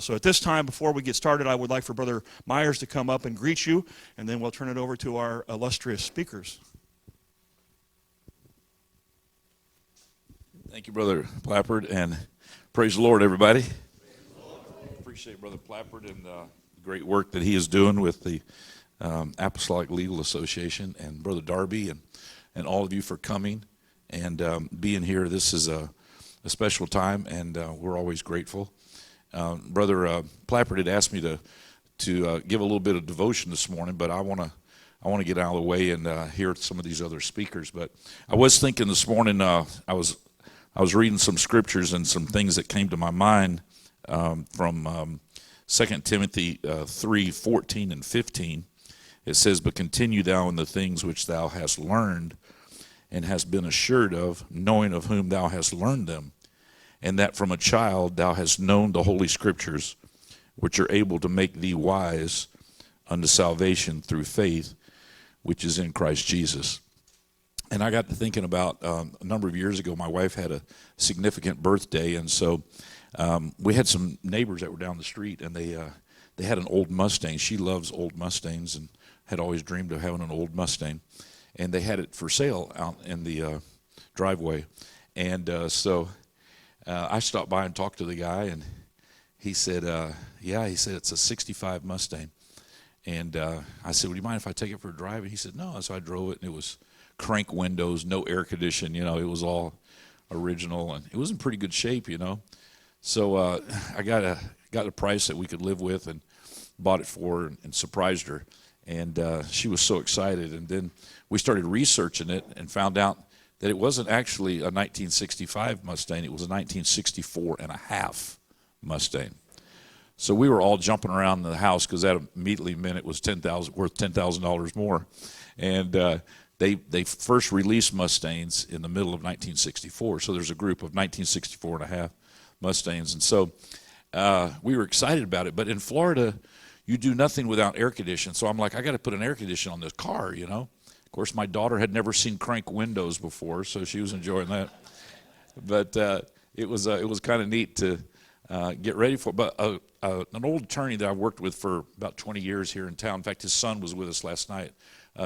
So at this time, before we get started, I would like for Brother Myers to come up and greet you, and then we'll turn it over to our illustrious speakers. Thank you, Brother Plappard, and praise the Lord, everybody. Appreciate Brother Plappard and the great work that he is doing with the Apostolic Legal Association, and Brother Darby, and all of you for coming and being here. This is a special time, and we're always grateful. Brother Plappard had asked me to give a little bit of devotion this morning, but I want to get out of the way and hear some of these other speakers. But I was thinking this morning, I was reading some scriptures and some things that came to my mind from 2 Timothy 3:14 and 15. It says, "But continue thou in the things which thou hast learned and hast been assured of, knowing of whom thou hast learned them, and that from a child thou hast known the Holy Scriptures, which are able to make thee wise unto salvation through faith, which is in Christ Jesus." And I got to thinking about a number of years ago, my wife had a significant birthday, and so we had some neighbors that were down the street, and they had an old Mustang. She loves old Mustangs and had always dreamed of having an old Mustang, and they had it for sale out in the driveway. And so I stopped by and talked to the guy, and he said, he said, it's a 65 Mustang. And I said, would you mind if I take it for a drive? And he said, no. So I drove it, and it was crank windows, no air condition, it was all original, and it was in pretty good shape, So I got a price that we could live with and bought it for her and surprised her. And she was so excited. And then we started researching it and found out that it wasn't actually a 1965 Mustang. It was a 1964 and a half Mustang. So we were all jumping around in the house because that immediately meant it was worth $10,000 more. And they first released Mustangs in the middle of 1964. So there's a group of 1964 and a half Mustangs. And so we were excited about it. But in Florida, you do nothing without air conditioning. So I'm like, I got to put an air conditioner on this car, Of course, my daughter had never seen crank windows before, so she was enjoying that. But it was kind of neat to get ready for it. But an old attorney that I worked with for about 20 years here in town, in fact, his son was with us last night,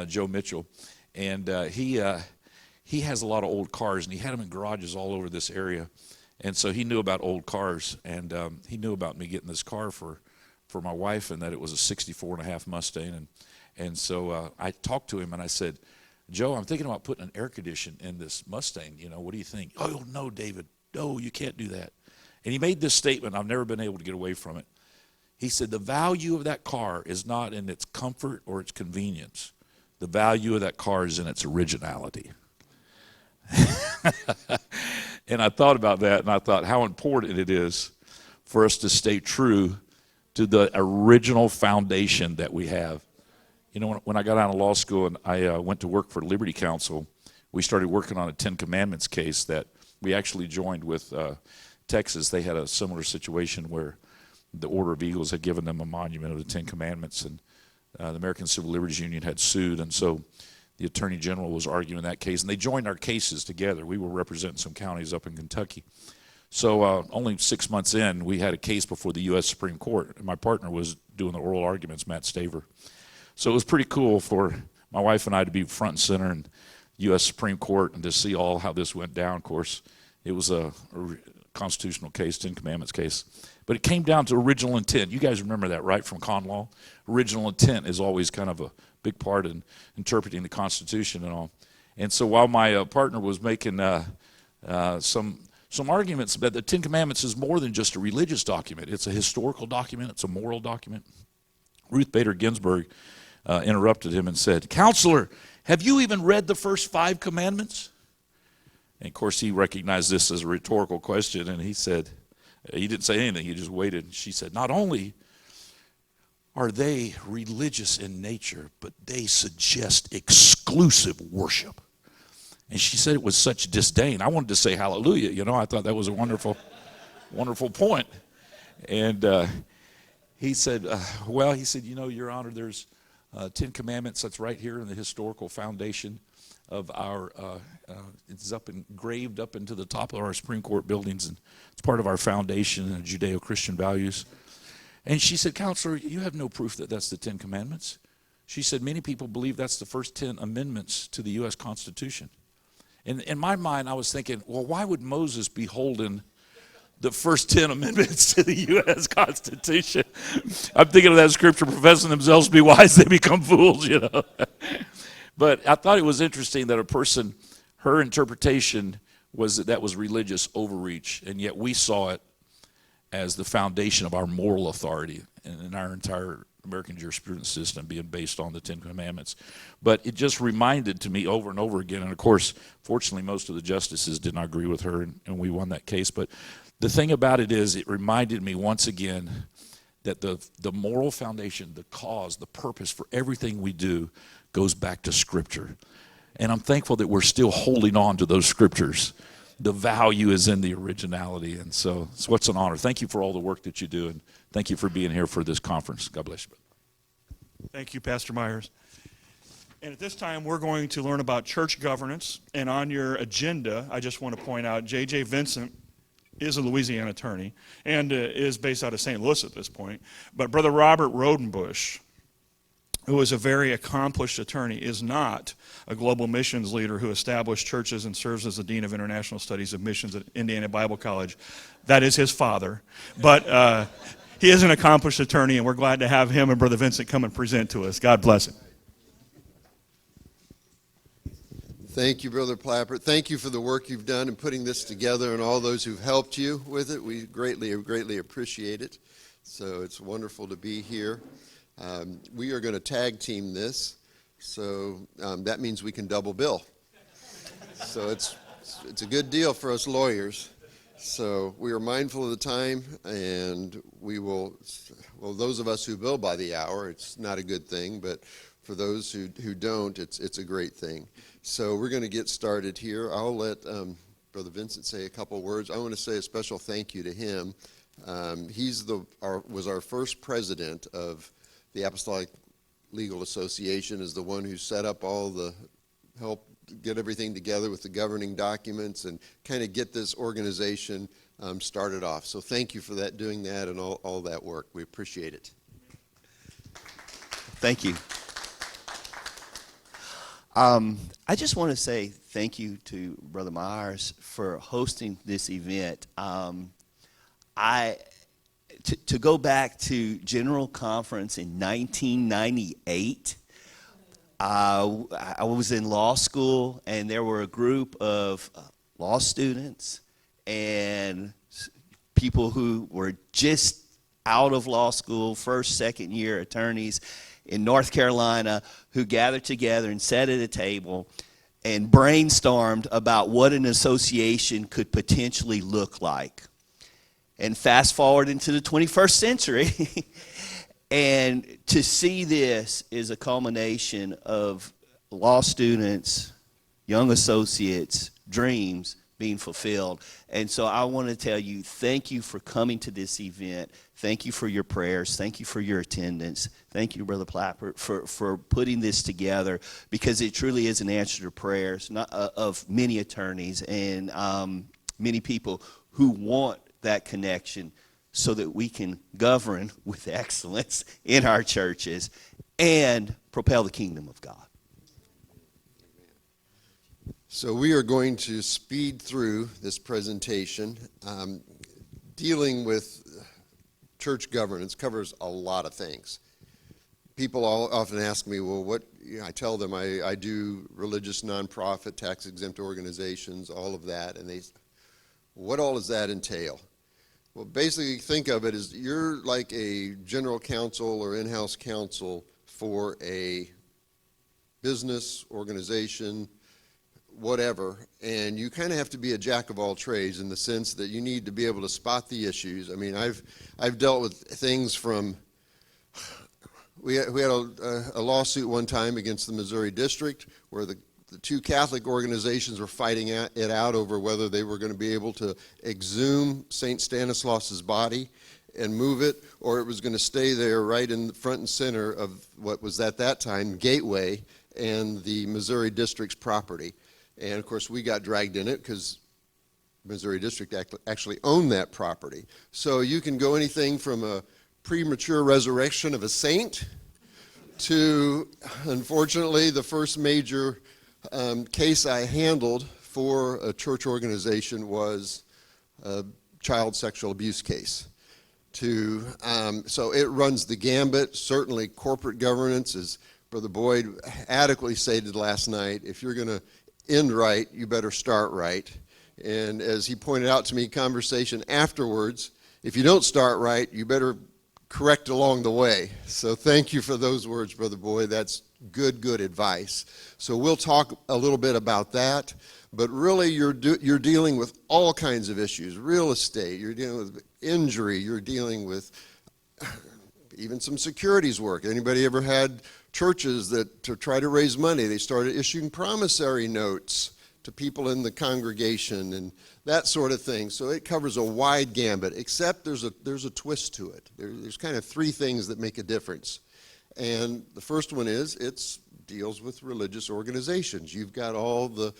Joe Mitchell, and he has a lot of old cars, and he had them in garages all over this area. And so he knew about old cars, and he knew about me getting this car for my wife, and that it was a 64 and a half Mustang. And so I talked to him, and I said, Joe, I'm thinking about putting an air conditioner in this Mustang. What do you think? Oh, no, David. No, you can't do that. And he made this statement. I've never been able to get away from it. He said, the value of that car is not in its comfort or its convenience. The value of that car is in its originality. And I thought about that, and I thought how important it is for us to stay true to the original foundation that we have. When I got out of law school and I went to work for Liberty Counsel, we started working on a Ten Commandments case that we actually joined with Texas. They had a similar situation where the Order of Eagles had given them a monument of the Ten Commandments, and the American Civil Liberties Union had sued, and so the Attorney General was arguing that case, and they joined our cases together. We were representing some counties up in Kentucky. So only 6 months in, we had a case before the U.S. Supreme Court, and my partner was doing the oral arguments, Matt Staver. So it was pretty cool for my wife and I to be front and center in U.S. Supreme Court and to see all how this went down. Of course, it was a constitutional case, Ten Commandments case. But it came down to original intent. You guys remember that, right, from con law? Original intent is always kind of a big part in interpreting the Constitution and all. And so while my partner was making some arguments that the Ten Commandments is more than just a religious document. It's a historical document. It's a moral document. Ruth Bader Ginsburg interrupted him and said, "Counselor, have you even read the first 5 commandments?" And of course, he recognized this as a rhetorical question, and he said, he didn't say anything, he just waited. And she said, "Not only are they religious in nature, but they suggest exclusive worship." And she said it with such disdain. I wanted to say hallelujah, I thought that was a wonderful, wonderful point. And he said, Your Honor, there's 10 Commandments that's right here in the historical foundation of our, it's engraved up into the top of our Supreme Court buildings, and it's part of our foundation and Judeo-Christian values. And she said, Counselor, you have no proof that that's the 10 Commandments. She said, many people believe that's the first 10 amendments to the U.S. Constitution. In my mind, I was thinking, well, why would Moses be holding the first 10 amendments to the U.S. Constitution? I'm thinking of that scripture, professing themselves to be wise, they become fools, you know. But I thought it was interesting that a person, her interpretation was that was religious overreach, and yet we saw it as the foundation of our moral authority and our entire American jurisprudence system being based on the 10 Commandments. But it just reminded to me over and over again, and of course, fortunately, most of the justices did not agree with her, and we won that case. But the thing about it is, it reminded me once again that the moral foundation, the cause, the purpose for everything we do goes back to Scripture. And I'm thankful that we're still holding on to those Scriptures. The value is in the originality, and so it's what's an honor. Thank you for all the work that you do, and thank you for being here for this conference. God bless you. Thank you, Pastor Myers. And at this time, we're going to learn about church governance. And on your agenda, I just want to point out, J.J. Vincent is a Louisiana attorney and is based out of St. Louis at this point. But Brother Robert Rodenbush, who is a very accomplished attorney, is not a global missions leader who established churches and serves as the Dean of International Studies of Missions at Indiana Bible College. That is his father. But he is an accomplished attorney, and we're glad to have him and Brother Vincent come and present to us. God bless him. Thank you, Brother Plappert. Thank you for the work you've done in putting this together and all those who've helped you with it. We greatly appreciate it. So it's wonderful to be here. We are going to tag team this, so that means we can double bill. So it's a good deal for us lawyers. So we are mindful of the time, and we will, well, those of us who bill by the hour, it's not a good thing, but for those who don't, it's a great thing. So we're going to get started here. I'll let Brother Vincent say a couple words. I want to say a special thank you to him. Was our first president of the Apostolic Legal Association, is the one who set up all the help get everything together with the governing documents and kind of get this organization started off. So thank you for that, doing that and all that work. We appreciate it. Thank you. I just want to say thank you to Brother Myers for hosting this event. To go back to General Conference in 1998, I was in law school, and there were a group of law students and people who were just out of law school, first, second year attorneys in North Carolina, who gathered together and sat at a table and brainstormed about what an association could potentially look like. And fast forward into the 21st century, and to see this is a culmination of law students, young associates, dreams being fulfilled. And so I want to tell you, thank you for coming to this event. Thank you for your prayers. Thank you for your attendance. Thank you, Brother Plappert, for putting this together, because it truly is an answer to prayers of many attorneys and many people who want that connection so that we can govern with excellence in our churches and propel the kingdom of God. So we are going to speed through this presentation. Dealing with church governance covers a lot of things. People often ask me, well, what, I tell them I do religious nonprofit, tax-exempt organizations, all of that, and what all does that entail? Well, basically, think of it as you're like a general counsel or in-house counsel for a business, organization, whatever, and you kind of have to be a jack of all trades in the sense that you need to be able to spot the issues. I mean, I've dealt with things from, we had a lawsuit one time against the Missouri District where the two Catholic organizations were fighting it out over whether they were going to be able to exhume St. Stanislaus's body and move it, or it was going to stay there right in the front and center of what was at that time Gateway and the Missouri District's property. And of course we got dragged in it because Missouri District actually owned that property. So you can go anything from a premature resurrection of a saint to, unfortunately, the first major case I handled for a church organization was a child sexual abuse case. So it runs the gambit. Certainly corporate governance, as Brother Boyd adequately stated last night, if you're going to end right, you better start right. And as he pointed out to me, conversation afterwards, if you don't start right, you better correct along the way. So thank you for those words, Brother Boyd. That's good advice. So we'll talk a little bit about that. But really, you're dealing with all kinds of issues. Real estate, you're dealing with injury, you're dealing with even some securities work. Anybody ever had churches that, to try to raise money, they started issuing promissory notes to people in the congregation and that sort of thing. So it covers a wide gambit, except there's a twist to it. There's kind of three things that make a difference. And the first one is it deals with religious organizations. You've got all the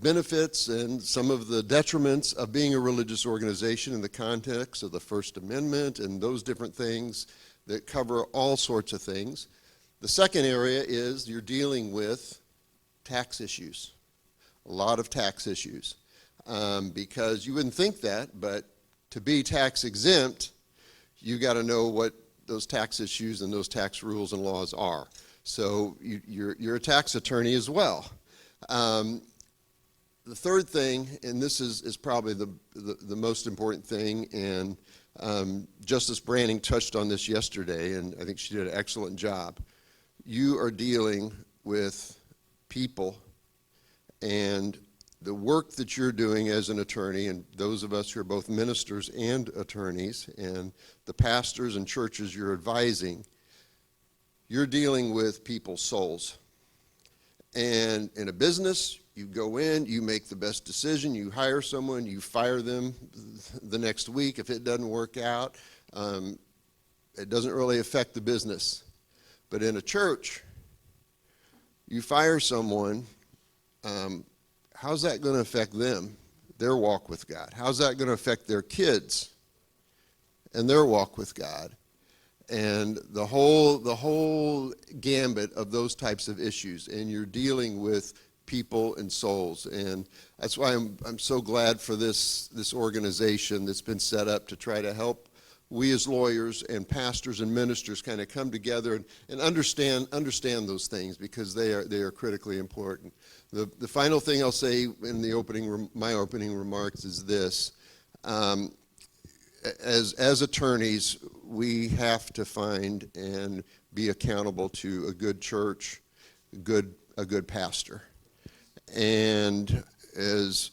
benefits and some of the detriments of being a religious organization in the context of the First Amendment and those different things that cover all sorts of things. The second area is you're dealing with tax issues, a lot of tax issues, because you wouldn't think that, but to be tax exempt, you got to know what those tax issues and those tax rules and laws are. So you're a tax attorney as well. The third thing, and this is probably the most important thing, and Justice Branning touched on this yesterday, and I think she did an excellent job. You are dealing with people, and the work that you're doing as an attorney, and those of us who are both ministers and attorneys, and the pastors and churches you're advising, you're dealing with people's souls. And in a business, you go in, you make the best decision, you hire someone, you fire them the next week if it doesn't work out. It doesn't really affect the business. But in a church, you fire someone, how's that going to affect them, their walk with God? How's that going to affect their kids and their walk with God? And the whole gambit of those types of issues, and you're dealing with people and souls, and that's why I'm so glad for this organization that's been set up to try to help we as lawyers and pastors and ministers kind of come together and understand those things, because they are critically important. The final thing I'll say in my opening remarks is this: as attorneys, we have to find and be accountable to a good church, a good pastor. And as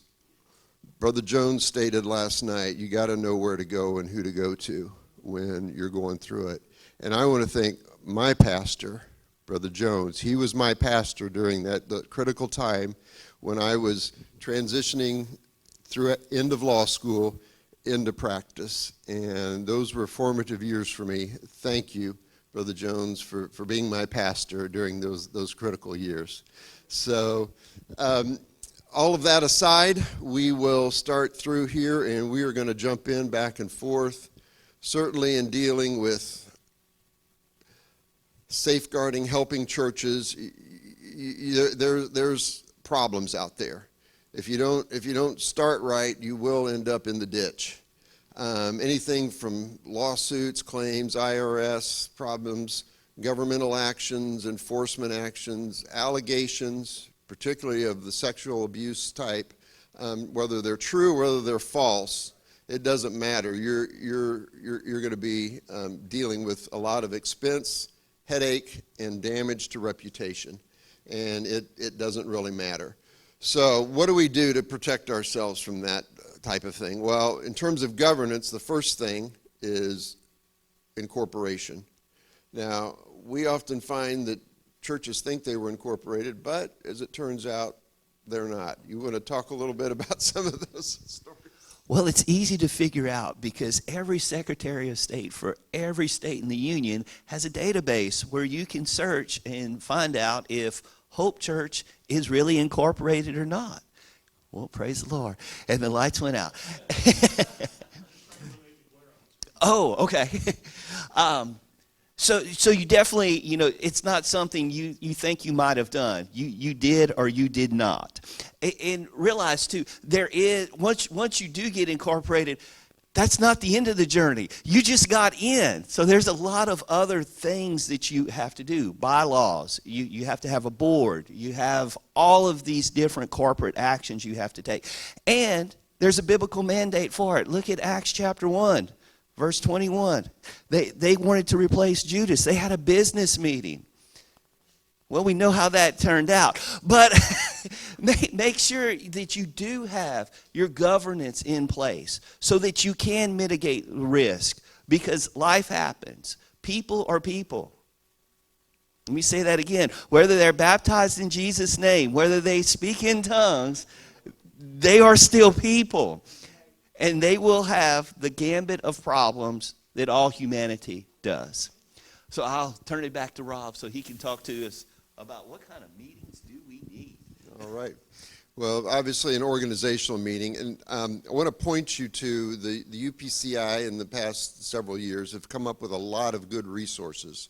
Brother Jones stated last night, you got to know where to go and who to go to when you're going through it. And I want to thank my pastor, Brother Jones. He was my pastor during the critical time when I was transitioning through end of law school into practice. And those were formative years for me. Thank you, Brother Jones, for being my pastor during those critical years. So all of that aside, we will start through here, and we are going to jump in back and forth, certainly in dealing with safeguarding, helping churches. There's problems out there. If you don't start right, you will end up in the ditch. Anything from lawsuits, claims, IRS problems, governmental actions, enforcement actions, allegations, particularly of the sexual abuse type, whether they're true, whether they're false, it doesn't matter. You're going to be dealing with a lot of expense, headache, and damage to reputation, and it doesn't really matter. So what do we do to protect ourselves from that type of thing? Well, in terms of governance, the first thing is incorporation. Now, we often find that churches think they were incorporated, but as it turns out, they're not. You want to talk a little bit about some of those stories? Well, it's easy to figure out because every Secretary of State for every state in the Union has a database where you can search and find out if Hope Church is really incorporated or not. Well, praise the Lord. And the lights went out. Oh, okay. So you definitely, it's not something you think you might have done. You did or you did not. And realize too, there is once you do get incorporated, that's not the end of the journey. You just got in. So there's a lot of other things that you have to do. Bylaws. You have to have a board. You have all of these different corporate actions you have to take. And there's a biblical mandate for it. Look at Acts chapter 1. Verse 21, they wanted to replace Judas. They had a business meeting. Well, we know how that turned out. But make sure that you do have your governance in place so that you can mitigate risk, because life happens. People are people. Let me say that again. Whether they're baptized in Jesus' name, whether they speak in tongues, they are still people. And they will have the gambit of problems that all humanity does. So I'll turn it back to Rob so he can talk to us about what kind of meetings do we need. All right. Well, obviously an organizational meeting, and I want to point you to the UPCI in the past several years have come up with a lot of good resources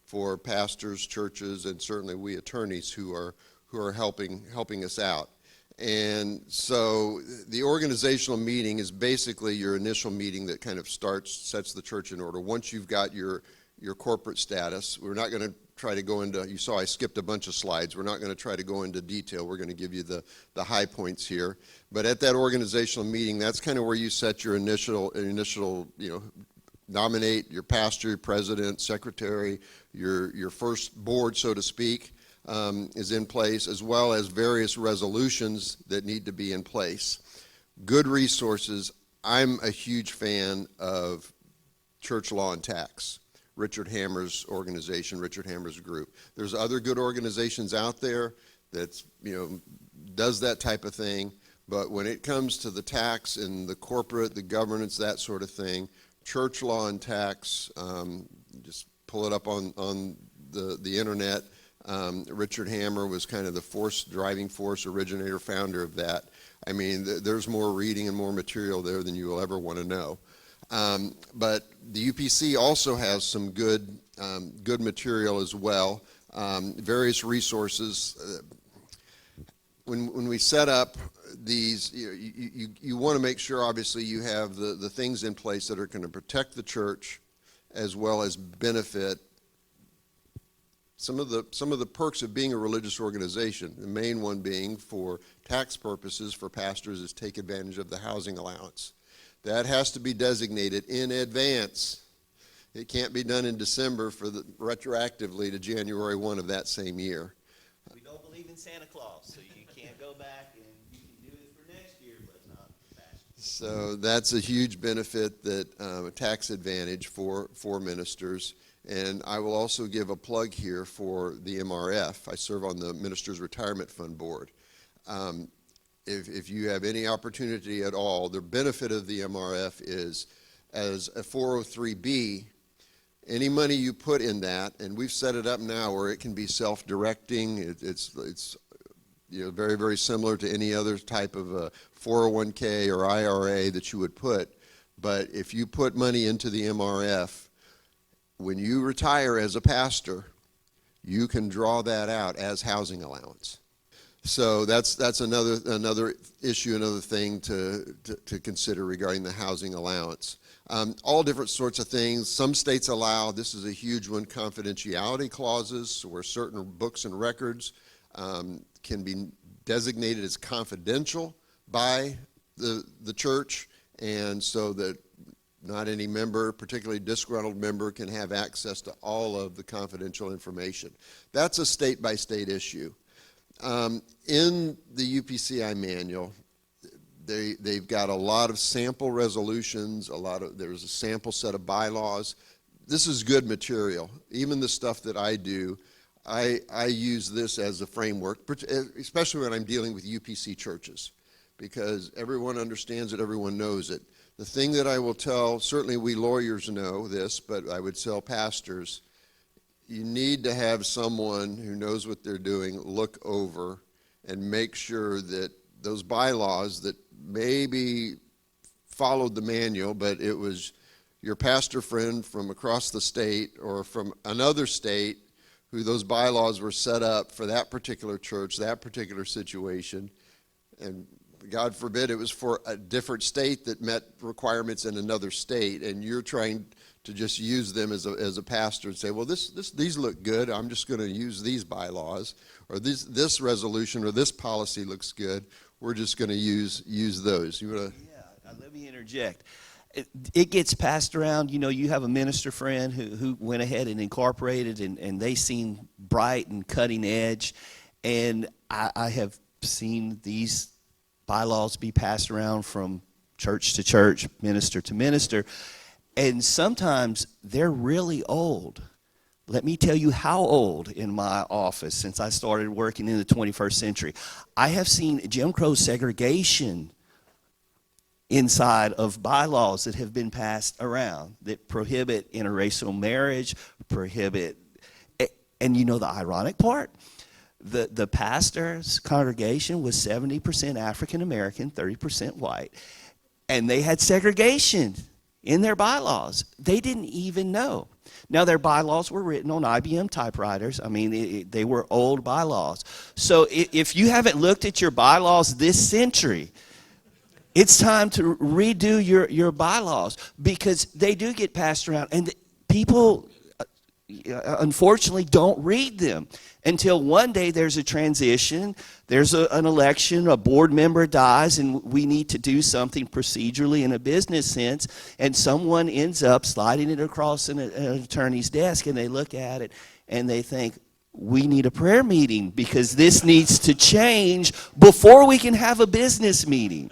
for pastors, churches, and certainly we attorneys who are helping us out. And so the organizational meeting is basically your initial meeting that kind of sets the church in order. Once you've got your corporate status, we're not going to try to go into, you saw I skipped a bunch of slides. We're not going to try to go into detail. We're going to give you the high points here. But at that organizational meeting, that's kind of where you set your initial, nominate your pastor, your president, secretary, your first board, so to speak. Is in place, as well as various resolutions that need to be in place. Good resources. I'm a huge fan of Church Law and Tax, Richard Hammer's organization, Richard Hammer's group. There's other good organizations out there that's, does that type of thing, but when it comes to the tax and the corporate, the governance, that sort of thing, Church Law and Tax, just pull it up on the internet. Richard Hammer was kind of the driving force, originator, founder of that. I mean, there's more reading and more material there than you will ever want to know. But the UPC also has some good material as well, various resources. When we set up these, you want to make sure, obviously, you have the things in place that are going to protect the church as well as benefit some of the perks of being a religious organization. The main one being, for tax purposes for pastors, is take advantage of the housing allowance. That has to be designated in advance. It can't be done in December retroactively to January 1 of that same year. We don't believe in Santa Claus, so you can't go back and you can do it for next year, but not past. So that's a huge benefit, that a tax advantage for ministers. And I will also give a plug here for the MRF. I serve on the Ministers Retirement Fund Board. If you have any opportunity at all, the benefit of the MRF is, as a 403B, any money you put in that, and we've set it up now where it can be self-directing. It's very, very similar to any other type of 401k or IRA that you would put. But if you put money into the MRF, when you retire as a pastor, you can draw that out as housing allowance. So that's another issue, another thing to consider regarding the housing allowance. All different sorts of things. Some states allow, this is a huge one, confidentiality clauses, where certain books and records can be designated as confidential by the church, and so that not any member, particularly disgruntled member, can have access to all of the confidential information. That's a state-by-state issue. In the UPCI manual, they've got a lot of sample resolutions, there's a sample set of bylaws. This is good material. Even the stuff that I do, I use this as a framework, especially when I'm dealing with UPC churches, because everyone understands it, everyone knows it. The thing that I will tell, certainly we lawyers know this, but I would tell pastors, you need to have someone who knows what they're doing look over and make sure that those bylaws that maybe followed the manual, but it was your pastor friend from across the state or from another state who those bylaws were set up for that particular church, that particular situation, and God forbid it was for a different state that met requirements in another state, and you're trying to just use them as a pastor and say, well, these look good, I'm just going to use these bylaws, or this resolution or this policy looks good, we're just going to use those. You want to? Yeah, let me interject. It gets passed around. You know, you have a minister friend who went ahead and incorporated, and they seem bright and cutting edge, and I have seen these bylaws be passed around from church to church, minister to minister, and sometimes they're really old. Let me tell you how old in my office since I started working in the 21st century. I have seen Jim Crow segregation inside of bylaws that have been passed around that prohibit interracial marriage, and you know the ironic part? The pastor's congregation was 70% African American, 30% white, and they had segregation in their bylaws. They didn't even know. Now, their bylaws were written on IBM typewriters. I mean, they were old bylaws. So if you haven't looked at your bylaws this century, it's time to redo your bylaws, because they do get passed around, and people unfortunately don't read them until one day there's a transition, there's an election, a board member dies, and we need to do something procedurally in a business sense, and someone ends up sliding it across an attorney's desk, and they look at it and they think, we need a prayer meeting because this needs to change before we can have a business meeting.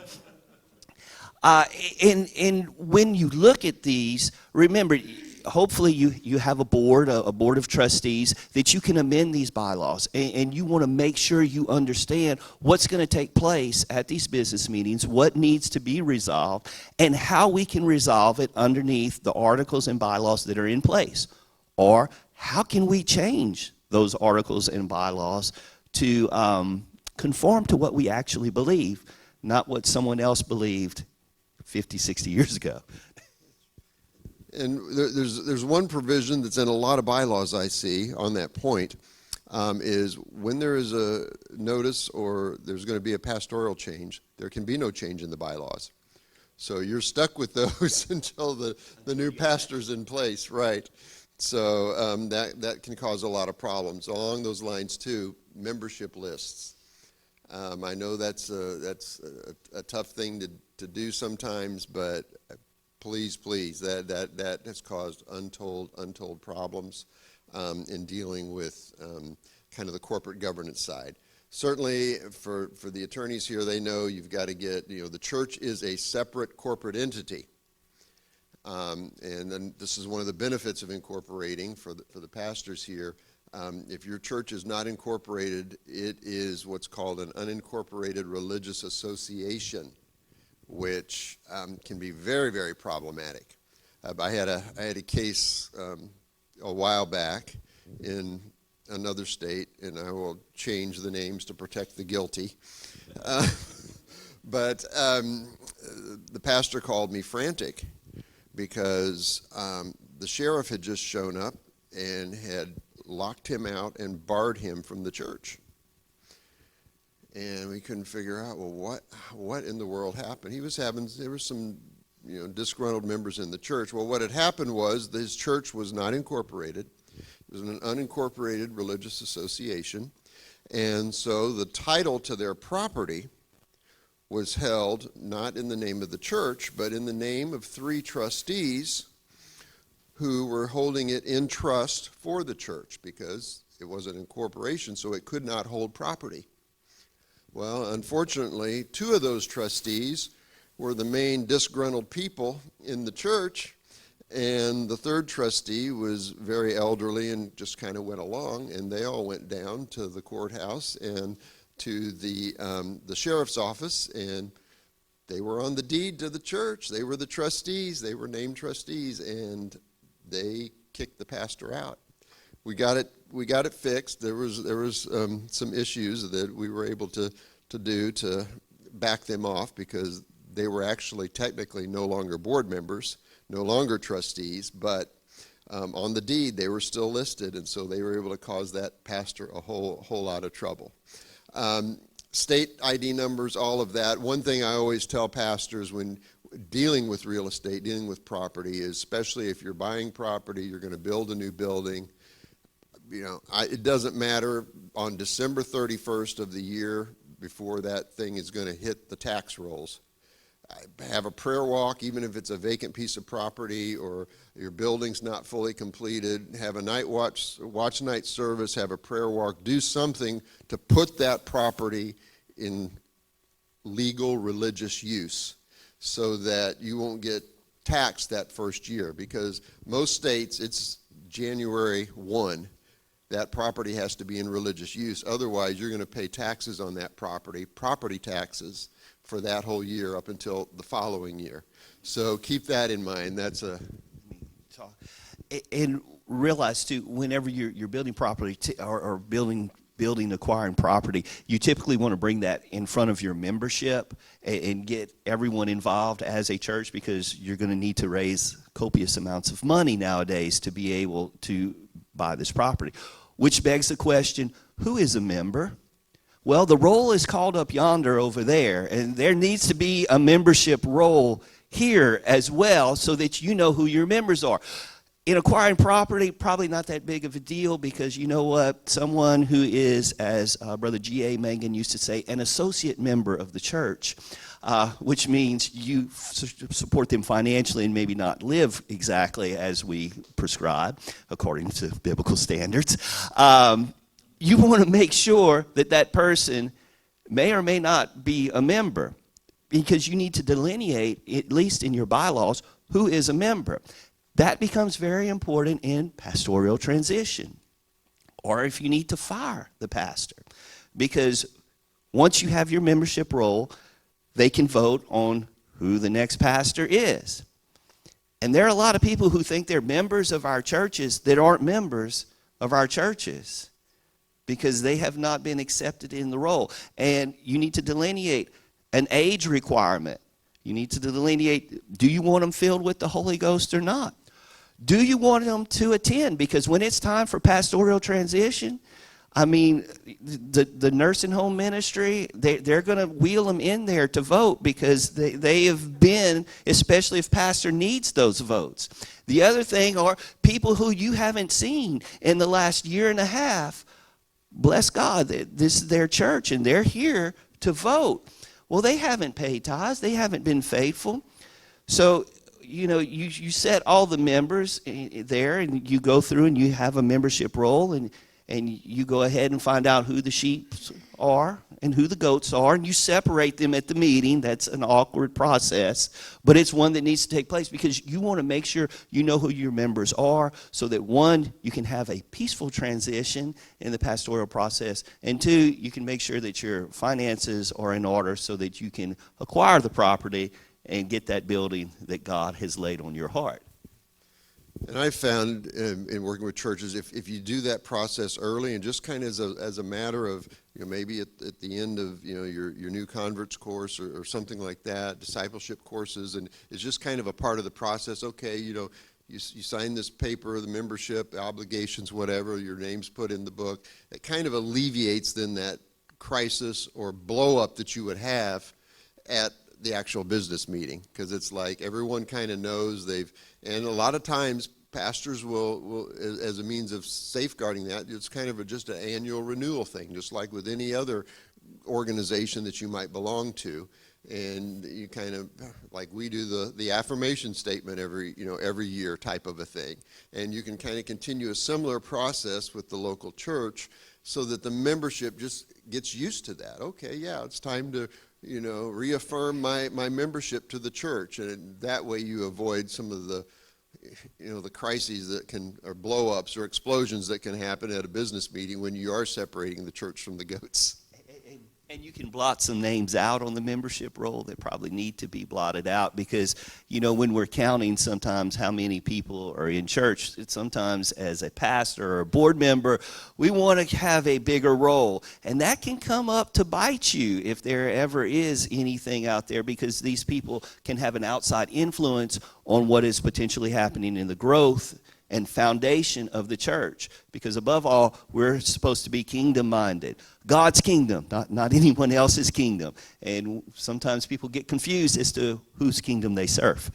And when you look at these, remember, hopefully you have a board of trustees that you can amend these bylaws, and you want to make sure you understand what's going to take place at these business meetings, what needs to be resolved, and how we can resolve it underneath the articles and bylaws that are in place. Or how can we change those articles and bylaws to conform to what we actually believe, not what someone else believed 50, 60 years ago. And there's one provision that's in a lot of bylaws I see on that point, is when there is a notice or there's going to be a pastoral change, there can be no change in the bylaws. So you're stuck with those until the new pastor's in place, right? So that can cause a lot of problems. Along those lines, too, membership lists. I know that's a tough thing to do sometimes, but please, that has caused untold problems in dealing with kind of the corporate governance side. Certainly, for the attorneys here, they know you've got to get, the church is a separate corporate entity. And then this is one of the benefits of incorporating for the pastors here. If your church is not incorporated, it is what's called an unincorporated religious association, which can be very, very problematic. I had a case a while back in another state, and I will change the names to protect the guilty. But the pastor called me frantic because the sheriff had just shown up and had locked him out and barred him from the church. And we couldn't figure out, well, what in the world happened? There were some, disgruntled members in the church. Well, what had happened was his church was not incorporated. It was an unincorporated religious association. And so the title to their property was held not in the name of the church, but in the name of 3 trustees who were holding it in trust for the church because it was an incorporation, so it could not hold property. Well, unfortunately, 2 of those trustees were the main disgruntled people in the church, and the 3rd trustee was very elderly and just kind of went along, and they all went down to the courthouse and to the sheriff's office, and they were on the deed to the church. They were the trustees. They were named trustees, and they kicked the pastor out. We got it fixed. There was some issues that we were able to do to back them off because they were actually technically no longer board members, no longer trustees, but on the deed they were still listed, and so they were able to cause that pastor a whole lot of trouble. State ID numbers, all of that. One thing I always tell pastors when dealing with real estate, dealing with property, is especially if you're buying property, you're going to build a new building, it doesn't matter on December 31st of the year before that thing is going to hit the tax rolls. Have a prayer walk, even if it's a vacant piece of property or your building's not fully completed. Have a night watch night service, have a prayer walk. Do something to put that property in legal religious use so that you won't get taxed that first year, because most states it's January 1. That property has to be in religious use. Otherwise, you're going to pay taxes on that property taxes, for that whole year up until the following year. So keep that in mind. That's a... And realize, too, whenever you're building property or building acquiring property, you typically want to bring that in front of your membership and get everyone involved as a church, because you're going to need to raise copious amounts of money nowadays to be able to buy this property. Which begs the question, who is a member? Well, the roll is called up yonder over there, and there needs to be a membership roll here as well so that you know who your members are. In acquiring property, probably not that big of a deal, because you know what? Someone who is, as Brother G.A. Mangan used to say, an associate member of the church, which means you support them financially and maybe not live exactly as we prescribe according to biblical standards. You want to make sure that that person may or may not be a member, because you need to delineate, at least in your bylaws, who is a member. That becomes very important in pastoral transition, or if you need to fire the pastor, because once you have your membership roll, they can vote on who the next pastor is. And there are a lot of people who think they're members of our churches that aren't members of our churches, because they have not been accepted in the role. And you need to delineate an age requirement. You need to delineate, do you want them filled with the Holy Ghost or not? Do you want them to attend? Because when it's time for pastoral transition, I mean, the nursing home ministry, they're going to wheel them in there to vote, because they have been, especially if pastor needs those votes. The other thing are people who you haven't seen in the last year and a half. Bless God, this is their church, and they're here to vote. Well, they haven't paid tithes. They haven't been faithful. So, you set all the members there, and you go through and you have a membership roll, and you go ahead and find out who the sheep are and who the goats are, and you separate them at the meeting. That's an awkward process, but it's one that needs to take place, because you want to make sure you know who your members are, so that one, you can have a peaceful transition in the pastoral process, and two, you can make sure that your finances are in order so that you can acquire the property and get that building that God has laid on your heart. And I found in working with churches, if you do that process early, and just kind of as a matter of, maybe at the end of, your new converts course or something like that, discipleship courses, and it's just kind of a part of the process. Okay, you sign this paper, the membership, obligations, whatever, your name's put in the book. It kind of alleviates then that crisis or blow up that you would have at the actual business meeting, because it's like everyone kind of knows and a lot of times pastors will as a means of safeguarding that, it's kind of just an annual renewal thing, just like with any other organization that you might belong to. And you kind of, like we do the affirmation statement every year type of a thing. And you can kind of continue a similar process with the local church, so that the membership just gets used to that. Okay, yeah, it's time to reaffirm my membership to the church, and that way you avoid some of the the crises that or blow-ups or explosions that can happen at a business meeting when you are separating the church from the goats. And you can blot some names out on the membership roll that probably need to be blotted out because, when we're counting sometimes how many people are in church, sometimes as a pastor or a board member, we want to have a bigger role. And that can come up to bite you if there ever is anything out there because these people can have an outside influence on what is potentially happening in the growth and foundation of the church. Because above all, we're supposed to be kingdom-minded. God's kingdom, not anyone else's kingdom. And sometimes people get confused as to whose kingdom they serve.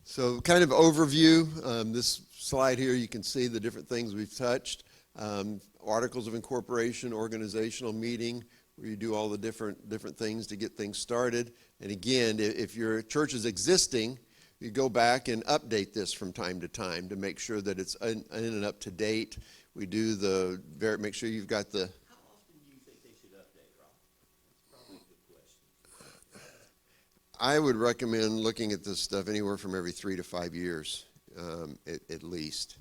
So kind of overview, this slide here, you can see the different things we've touched. Articles of incorporation, organizational meeting, where you do all the different things to get things started. And again, if your church is existing, you go back and update this from time to time to make sure that it's in and up to date. We do make sure you've got the. How often do you think they should update, Rob? That's probably a good question. I would recommend looking at this stuff anywhere from every 3 to 5 years, at least.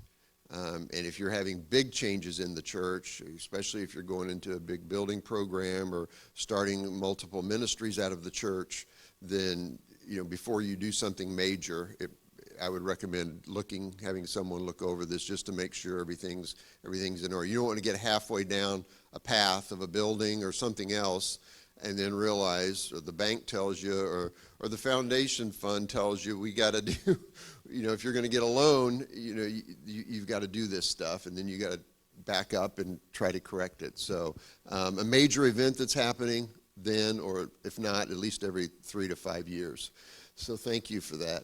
And if you're having big changes in the church, especially if you're going into a big building program or starting multiple ministries out of the church, then before you do something major, I would recommend having someone look over this just to make sure everything's in order. You don't want to get halfway down a path of a building or something else and then realize, or the bank tells you, or the foundation fund tells you, we got to do, if you're going to get a loan, you've got to do this stuff, and then you got to back up and try to correct it. So a major event that's happening then, or if not, at least every 3 to 5 years. So thank you for that.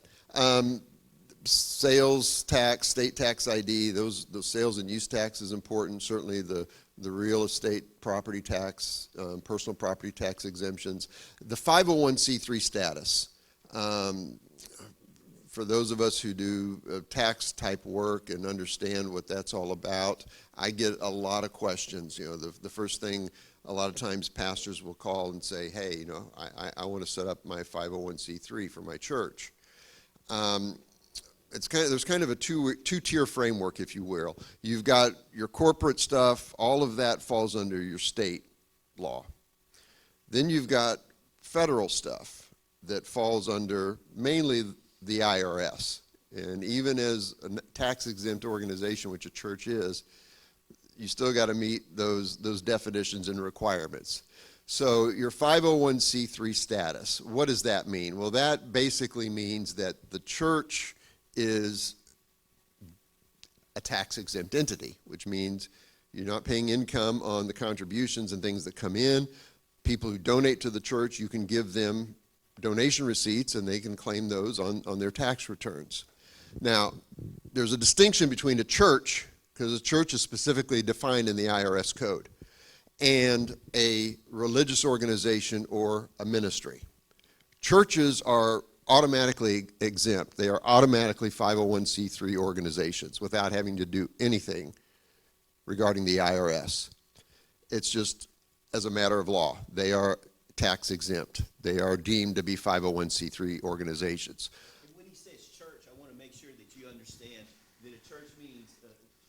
Sales tax, state tax ID, those sales and use tax is important. Certainly the real estate property tax, personal property tax exemptions. The 501c3 status. For those of us who do tax type work and understand what that's all about, I get a lot of questions. The first thing, a lot of times pastors will call and say, hey, I want to set up my 501c3 for my church. There's kind of a two-tier framework, if you will. You've got your corporate stuff, all of that falls under your state law. Then you've got federal stuff that falls under mainly the IRS. And even as a tax-exempt organization, which a church is, you still got to meet those definitions and requirements. So your 501c3 status, what does that mean? Well, that basically means that the church is a tax-exempt entity, which means you're not paying income on the contributions and things that come in. People who donate to the church, you can give them donation receipts and they can claim those on their tax returns. Now, there's a distinction between a church, because a church is specifically defined in the IRS code, and a religious organization or a ministry. Churches are automatically exempt. They are automatically 501c3 organizations without having to do anything regarding the IRS. It's just as a matter of law. They are tax exempt. They are deemed to be 501c3 organizations. And when he says church, I want to make sure that you understand that a church means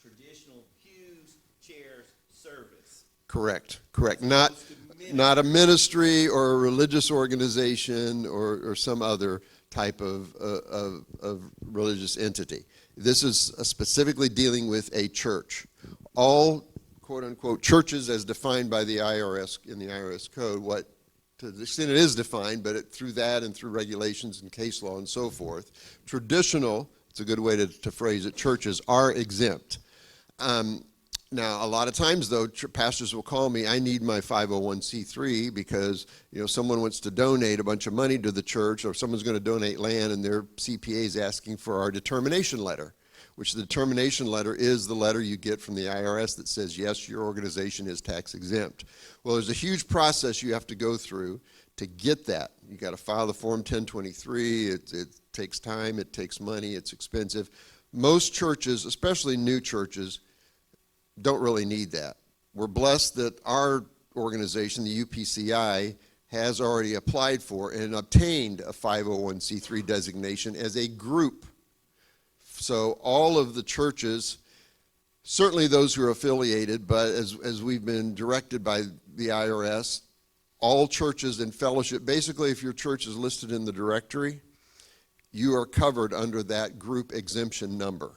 traditional pews, chairs, service. Correct. Not a ministry or a religious organization or some other type of religious entity. This is specifically dealing with a church. All quote-unquote churches as defined by the IRS in the IRS code, to the extent it is defined, but through that and through regulations and case law and so forth, traditional, it's a good way to phrase it, churches are exempt. Now, a lot of times, though, pastors will call me, I need my 501c3 because, someone wants to donate a bunch of money to the church, or someone's going to donate land and their CPA is asking for our determination letter, which the determination letter is the letter you get from the IRS that says, yes, your organization is tax exempt. Well, there's a huge process you have to go through to get that. You got to file the Form 1023. It takes time, it takes money, it's expensive. Most churches, especially new churches, don't really need that. We're blessed that our organization, the UPCI, has already applied for and obtained a 501c3 designation as a group. So all of the churches certainly those who are affiliated, but as we've been directed by the IRS, all churches in fellowship, basically if your church is listed in the directory, you are covered under that group exemption number.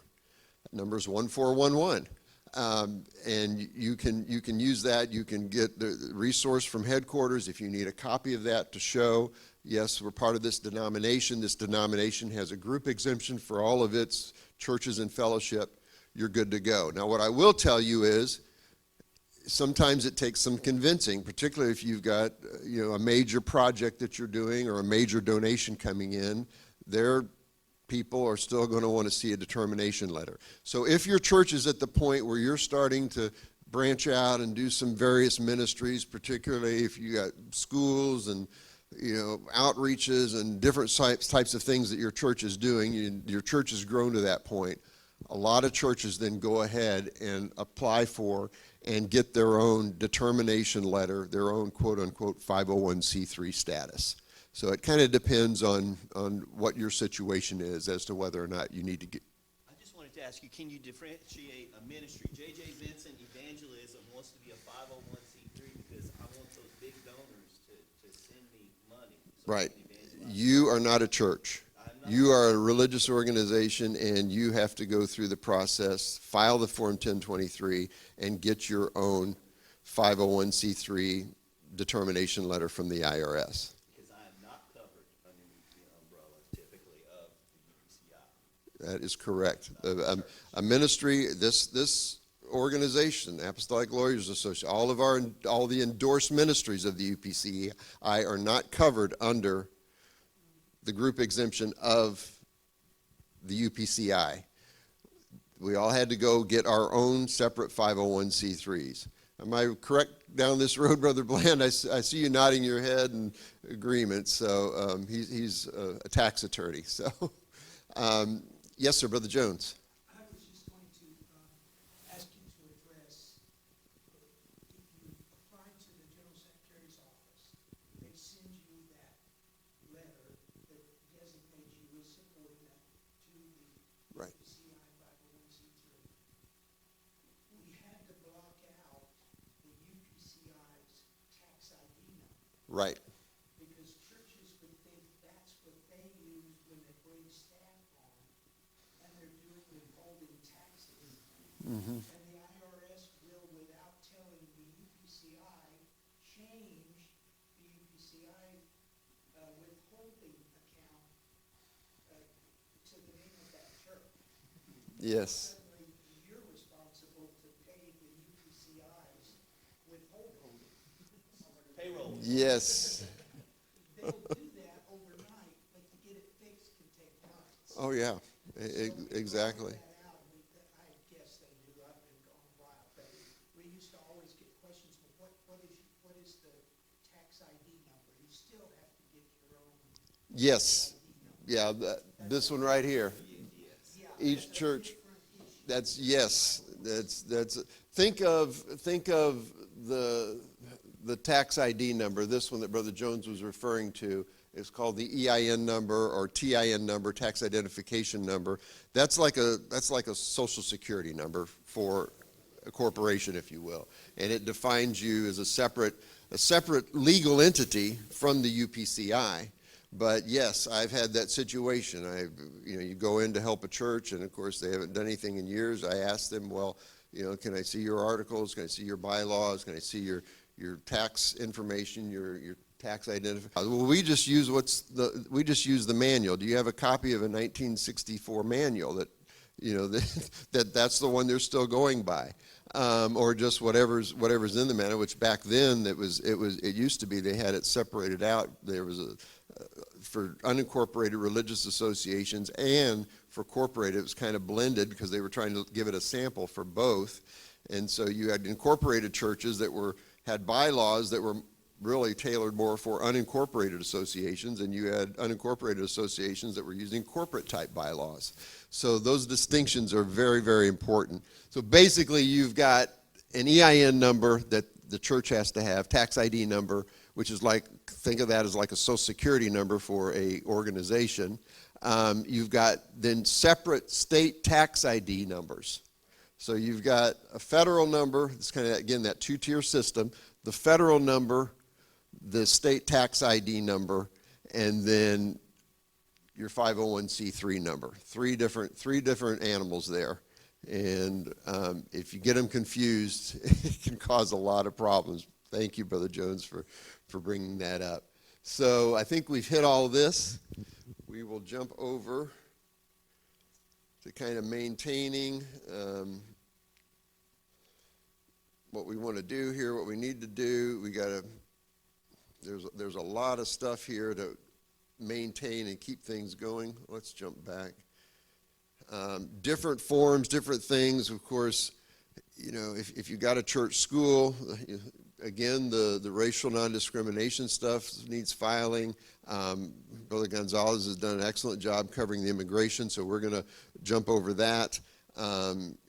That number is 1411. And you can use that. You can get the resource from headquarters if you need a copy of that to show, yes, we're part of this denomination. This denomination has a group exemption for all of its churches and fellowship. You're good to go. Now, what I will tell you is sometimes it takes some convincing, particularly if you've got a major project that you're doing or a major donation coming in. Their people are still going to want to see a determination letter. So if your church is at the point where you're starting to branch out and do some various ministries, particularly if you got schools and outreaches and different types of things that your church is doing, your church has grown to that point, a lot of churches then go ahead and apply for and get their own determination letter, their own quote-unquote 501c3 status. So it kind of depends on what your situation is as to whether or not you need to get. I just wanted to ask you, can you differentiate a ministry? J.J. Vincent Evangelism wants to be a 501c3 because I want those big donors to send me money. So Right. You are not a church. You are a religious organization, and you have to go through the process, file the Form 1023, and get your own 501c3 determination letter from the IRS. Because I am not covered underneath the umbrella, typically, of the UPCI. That is correct. A ministry, this organization, Apostolic Lawyers Association, all the endorsed ministries of the UPCI are not covered under the group exemption of the UPCI. We all had to go get our own separate 501c3s. Am I correct down this road, Brother Bland? I see you nodding your head in agreement. So he's a tax attorney. So yes, sir, Brother Jones. I was just going to ask you to address, if you apply to the General Secretary's office, they send you that letter that designates you as subordinate to the Right. UPCI 501c3. We had to block out the UPCI's tax ID number Right. because churches would think that's what they use when they bring staff on and they're doing withholding taxes. And the IRS will, without telling the UPCI, change the UPCI withholding account to the name of that church. Yes. Suddenly, you're responsible to pay the UPCI's withholding. Payroll. Yes. They'll do that overnight, but to get it fixed can take months. Oh, yeah. Exactly. I guess they do. I've been gone a while, but we used to always get questions. Well, what is the tax ID number? You still have to get your own. Yes. Yeah. This one right here. Yeah, Each church. different issue. That's think of the tax ID number. This one that Brother Jones was referring to is called the EIN number or TIN number, tax identification number. That's like a Social Security number for a corporation, if you will, and it defines you as a separate legal entity from the UPCI. But yes, I've had that situation. You go in to help a church, and of course they haven't done anything in years. I ask them, well, can I see your articles? Can I see your bylaws? Can I see your tax information, your tax identification? Well, we just use the manual. Do you have a copy of a 1964 manual that that's the one they're still going by, or just whatever's in the manual? Which back then it used to be they had it separated out. There was for unincorporated religious associations and for corporate, it was kind of blended because they were trying to give it a sample for both. And so you had incorporated churches that had bylaws that were really tailored more for unincorporated associations, and you had unincorporated associations that were using corporate type bylaws. So those distinctions are very, very important. So basically you've got an EIN number that the church has to have, tax ID number, which is think of that as like a Social Security number for a organization. You've got then separate state tax ID numbers So you've got a federal number, it's kind of, again, that two-tier system, the federal number, the state tax ID number, and then your 501c3 number. Three different animals there. And if you get them confused, it can cause a lot of problems. Thank you, Brother Jones, for bringing that up. So I think we've hit all this. We will jump over to kind of maintaining what we want to do here, what we need to do. We got to, there's a lot of stuff here to maintain and keep things going. Let's jump back. Different forms, different things. Of course, you know, if you got a church school, again, the racial non-discrimination stuff needs filing. Brother Gonzalez has done an excellent job covering the immigration, so we're going to jump over that.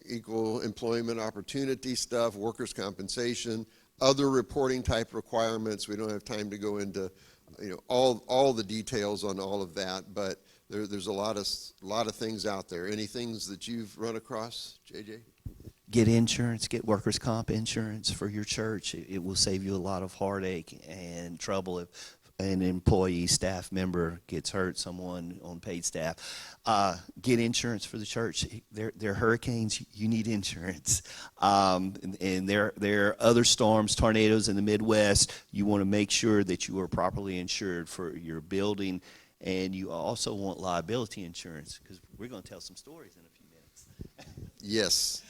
Equal employment opportunity stuff, workers' compensation, other reporting type requirements. We don't have time to go into, you know, all the details on all of that, but there's a lot of things out there. Any things that you've run across, JJ? Get insurance, get workers' comp insurance for your church. It will save you a lot of heartache and trouble if an employee, staff member gets hurt, someone on paid staff. Get insurance for the church. There are hurricanes, you need insurance. And there are other storms, tornadoes in the Midwest. You want to make sure that you are properly insured for your building, and you also want liability insurance, because we're going to tell some stories in a few minutes. Yes.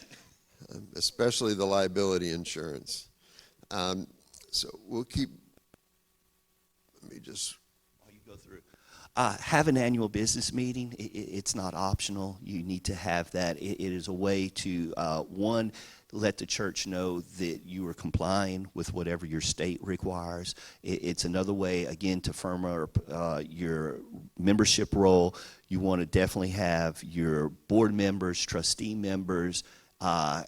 Especially the liability insurance. So we'll keep, let me just. While you go through. Have an annual business meeting. It's not optional. You need to have that. It is a way to, one, let the church know that you are complying with whatever your state requires. It's another way, again, to firm up your membership role. You want to definitely have your board members, trustee members,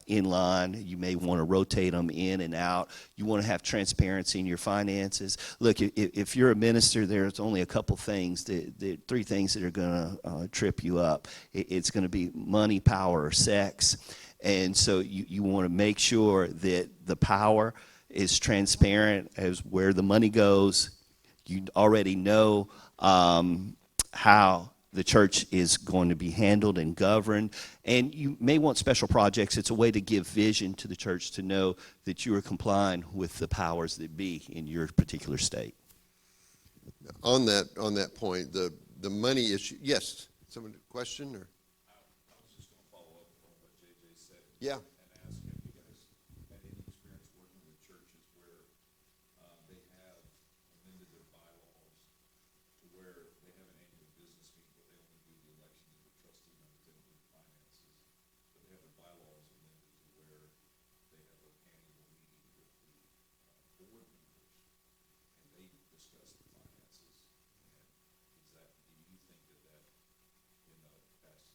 in line. You may want to rotate them in and out. You want to have transparency in your finances. Look, if you're a minister, there's only a couple things, three things that are going to trip you up. It's going to be money, power, or sex. And so you want to make sure that the power is transparent as where the money goes. You already know how the church is going to be handled and governed. And you may want special projects. It's a way to give vision to the church to know that you are complying with the powers that be in your particular state. On that point, the money issue, yes, someone question or? I was just going to follow up on what JJ said. Yeah. And ask if you guys had any experience working with churches where they have amended their bylaws to where they have an annual business meeting, but they only do the election of the trustee members, they don't do finances, but they have their bylaws amended to where they have an annual meeting with the board members, and they discuss the finances. And is that, do you think that passed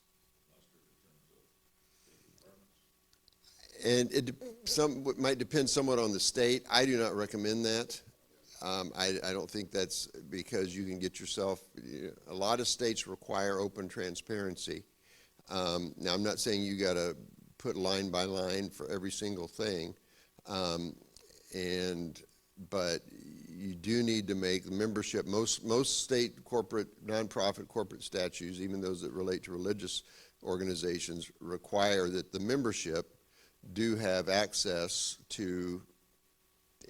muster in terms of state requirements? And it might depend somewhat on the state. I do not recommend that. I don't think that's because you can get yourself, a lot of states require open transparency. Now, I'm not saying you got to put line by line for every single thing, but you do need to make membership, most state corporate, nonprofit corporate statutes, even those that relate to religious organizations, require that the membership do have access to,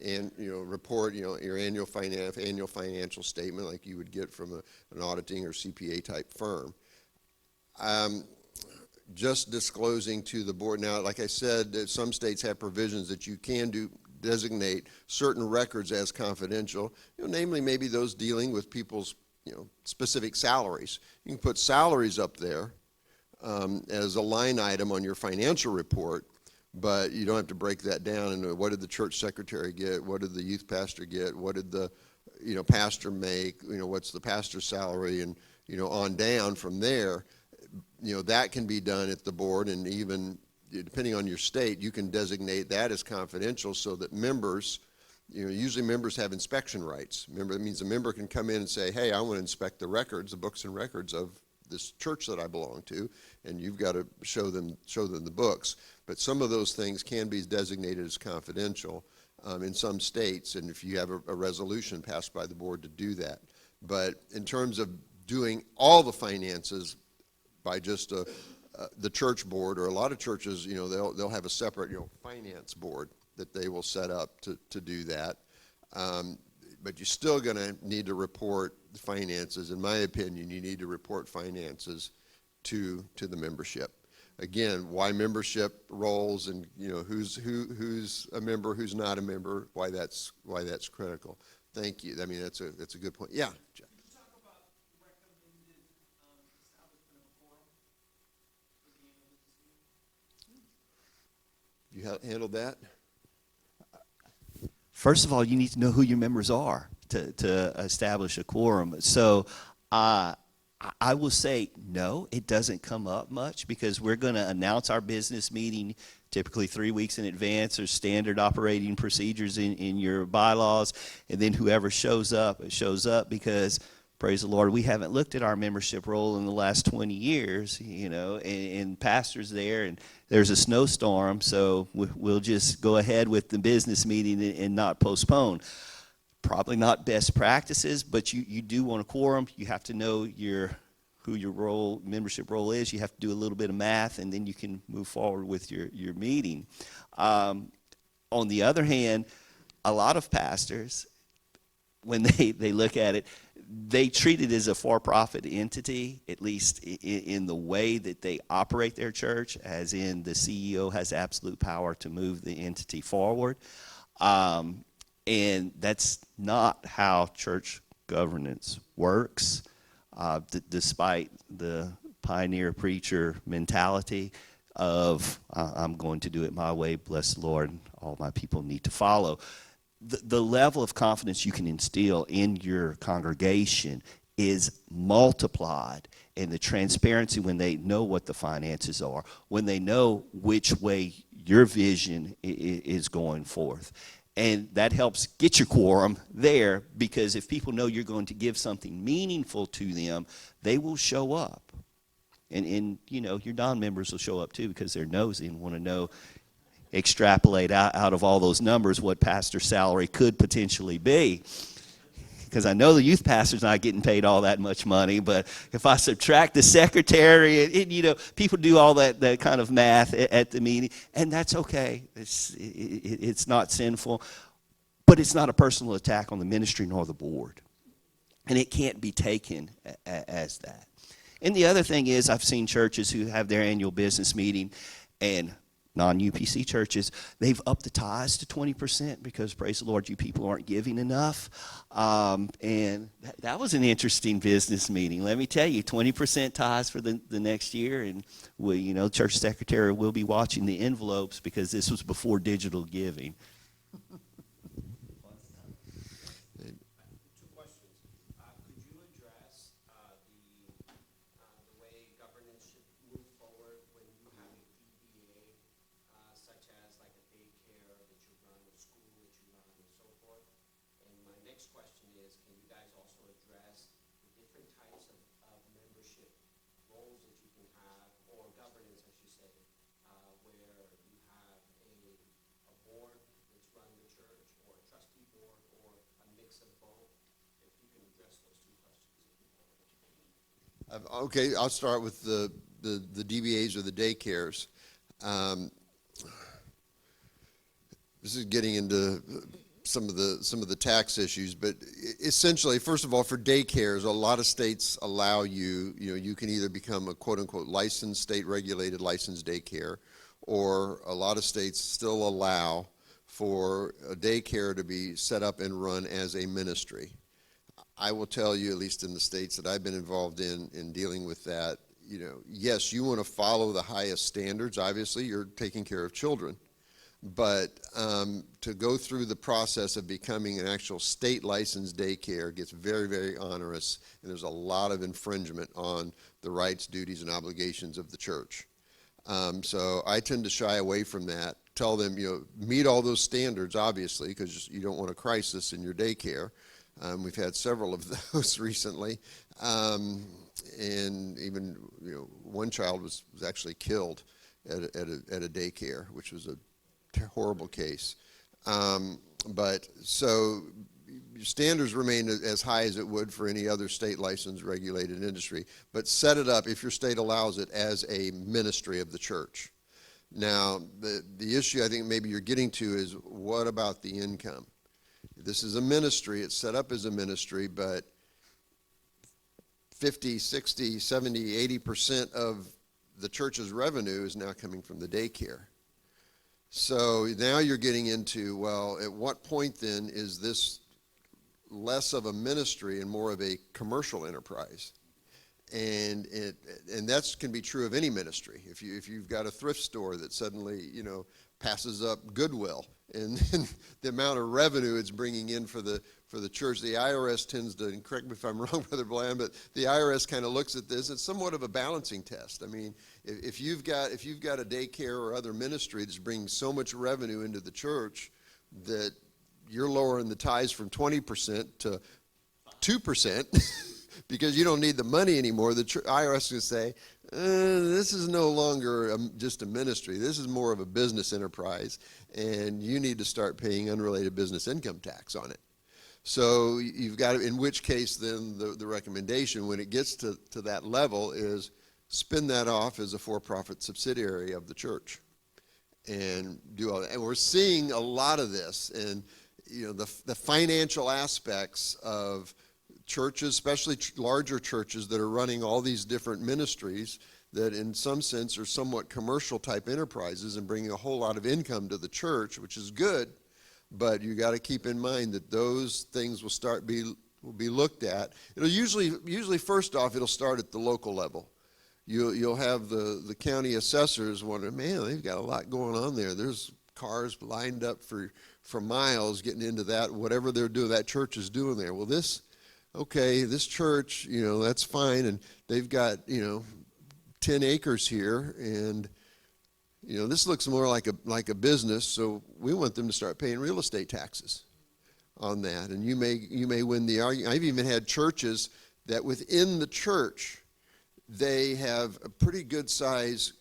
and report your annual financial statement like you would get from an auditing or CPA type firm. Just disclosing to the board now, like I said, some states have provisions that you can designate certain records as confidential, namely maybe those dealing with people's specific salaries. You can put salaries up there as a line item on your financial report, but you don't have to break that down into what did the church secretary get, what did the youth pastor get, what did the pastor make, what's the pastor's salary, and on down from there. That can be done at the board, and even depending on your state, you can designate that as confidential so that members, usually members have inspection rights. Remember, that means a member can come in and say, hey, I want to inspect the records, the books and records of this church that I belong to, and you've got to show them the books. But some of those things can be designated as confidential in some states, and if you have a resolution passed by the board to do that. But in terms of doing all the finances by just the church board, or a lot of churches, they'll have a separate, finance board that they will set up to do that. But you're still going to need to report the finances. In my opinion, you need to report finances to the membership. Again, why membership roles, and who's a member, who's not a member, why that's critical. Thank you. I mean, that's a good point. Yeah, Jeff. Can you talk about recommended establishment of a quorum for the annual business meeting? You handled that? First of all, you need to know who your members are to establish a quorum. So I will say no, it doesn't come up much, because we're going to announce our business meeting typically 3 weeks in advance. There's standard operating procedures in your bylaws, and then whoever shows up, because, praise the Lord, we haven't looked at our membership roll in the last 20 years, and pastors there, and there's a snowstorm, so we'll just go ahead with the business meeting and not postpone. Probably not best practices, but you do want a quorum. You have to know who your membership role is. You have to do a little bit of math, and then you can move forward with your meeting. On the other hand, a lot of pastors, when they look at it, they treat it as a for-profit entity, at least in the way that they operate their church, as in the CEO has absolute power to move the entity forward. And that's not how church governance works, despite the pioneer preacher mentality of I'm going to do it my way, bless the Lord, all my people need to follow. The level of confidence you can instill in your congregation is multiplied, and the transparency when they know what the finances are, when they know which way your vision is going forth. And that helps get your quorum there, because if people know you're going to give something meaningful to them, they will show up. And your non-members will show up too, because they're nosy and want to know, extrapolate out of all those numbers what pastor's salary could potentially be. Because I know the youth pastor's not getting paid all that much money, but if I subtract the secretary, people do all that kind of math at the meeting, and that's okay. It's not sinful, but it's not a personal attack on the ministry nor the board, and it can't be taken as that. And the other thing is, I've seen churches who have their annual business meeting, and non-UPC churches, they've upped the tithes to 20% because, praise the Lord, you people aren't giving enough. And that was an interesting business meeting. Let me tell you, 20% tithes for the next year. And, church secretary will be watching the envelopes, because this was before digital giving. Two questions. Could you address the way governance should move forward when you have a DBA, such as like a daycare that you run, a school that you run, and so forth? And my next question is, can you guys also address the different types of membership roles that you can have, or governance, I should say, where you have a board that's run the church, or a trustee board, or a mix of both? If you can address those two questions. Okay, I'll start with the DBAs or the daycares. This is getting into some of the tax issues, but essentially, first of all, for daycares, a lot of states allow you can either become a quote-unquote licensed, state-regulated licensed daycare, or a lot of states still allow for a daycare to be set up and run as a ministry. I will tell you, at least in the states that I've been involved in dealing with that, yes, you want to follow the highest standards. Obviously, you're taking care of children. But to go through the process of becoming an actual state licensed daycare gets very, very onerous, and there's a lot of infringement on the rights, duties, and obligations of the church. So I tend to shy away from that. Tell them, meet all those standards, obviously, because you don't want a crisis in your daycare. We've had several of those recently. And even, one child was actually killed at a daycare, which was a horrible case. But so standards remain as high as it would for any other state licensed regulated industry, but set it up, if your state allows it, as a ministry of the church. Now, the issue I think maybe you're getting to is, what about the income? This is a ministry, it's set up as a ministry, but 50, 60, 70, 80% of the church's revenue is now coming from the daycare. So now you're getting into, well, at what point then is this less of a ministry and more of a commercial enterprise? And that can be true of any ministry. If you've got a thrift store that suddenly, passes up Goodwill, and the amount of revenue it's bringing in for the church, the IRS tends to, and correct me if I'm wrong, Brother Bland, but the IRS kind of looks at this. It's somewhat of a balancing test. I mean, if you've got a daycare or other ministry that's bringing so much revenue into the church that you're lowering the tithes from 20% to 2%. Because you don't need the money anymore, the IRS is going to say, this is no longer just a ministry. This is more of a business enterprise, and you need to start paying unrelated business income tax on it. So you've got to, in which case then the recommendation when it gets to that level is spin that off as a for-profit subsidiary of the church and do all that. And we're seeing a lot of this, and the financial aspects of churches, especially larger churches that are running all these different ministries that in some sense are somewhat commercial type enterprises and bringing a whole lot of income to the church, which is good, but you got to keep in mind that those things will be looked at. It'll usually first off, it'll start at the local level. You'll have the county assessors wondering, man, they've got a lot going on there. There's cars lined up for miles getting into that, whatever they're doing, that church is doing there. Well, this church, that's fine, and they've got, 10 acres here, and, this looks more like a business, so we want them to start paying real estate taxes on that. And you may win the argument. I've even had churches that within the church, they have a pretty good size,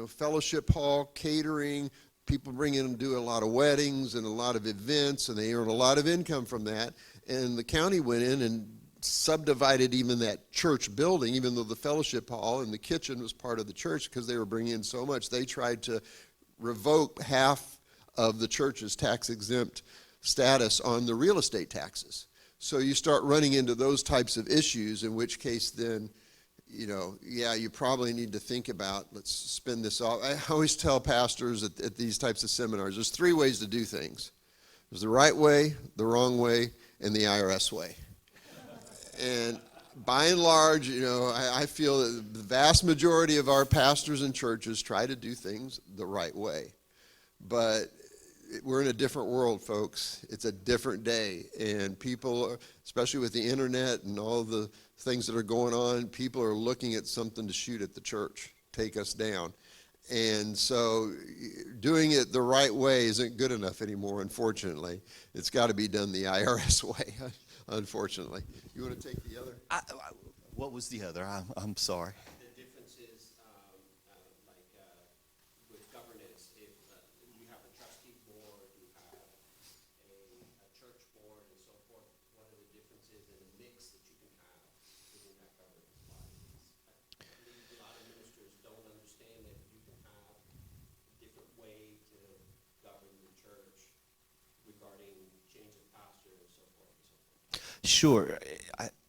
fellowship hall, catering, people bring in and do a lot of weddings and a lot of events, and they earn a lot of income from that. And the county went in and subdivided even that church building, even though the fellowship hall and the kitchen was part of the church, because they were bringing in so much. They tried to revoke half of the church's tax-exempt status on the real estate taxes. So you start running into those types of issues, in which case then, you probably need to think about, let's spin this off. I always tell pastors at these types of seminars, there's 3 ways to do things. There's the right way, the wrong way, and the IRS way. And by and large, I feel that the vast majority of our pastors and churches try to do things the right way. But we're in a different world, folks. It's a different day. And people, especially with the internet and all the things that are going on, people are looking at something to shoot at the church, take us down. And so doing it the right way isn't good enough anymore, unfortunately. It's got to be done the IRS way, unfortunately. You want to take the other? What was the other? I'm sorry. The difference is, with governance, if you have a trustee board, you have a church board, and so forth, what are the differences in the mix that you can have within that governance body? I believe a lot of ministers don't understand that you can have a different way to govern the church regarding change of pastor and so forth and so forth. Sure.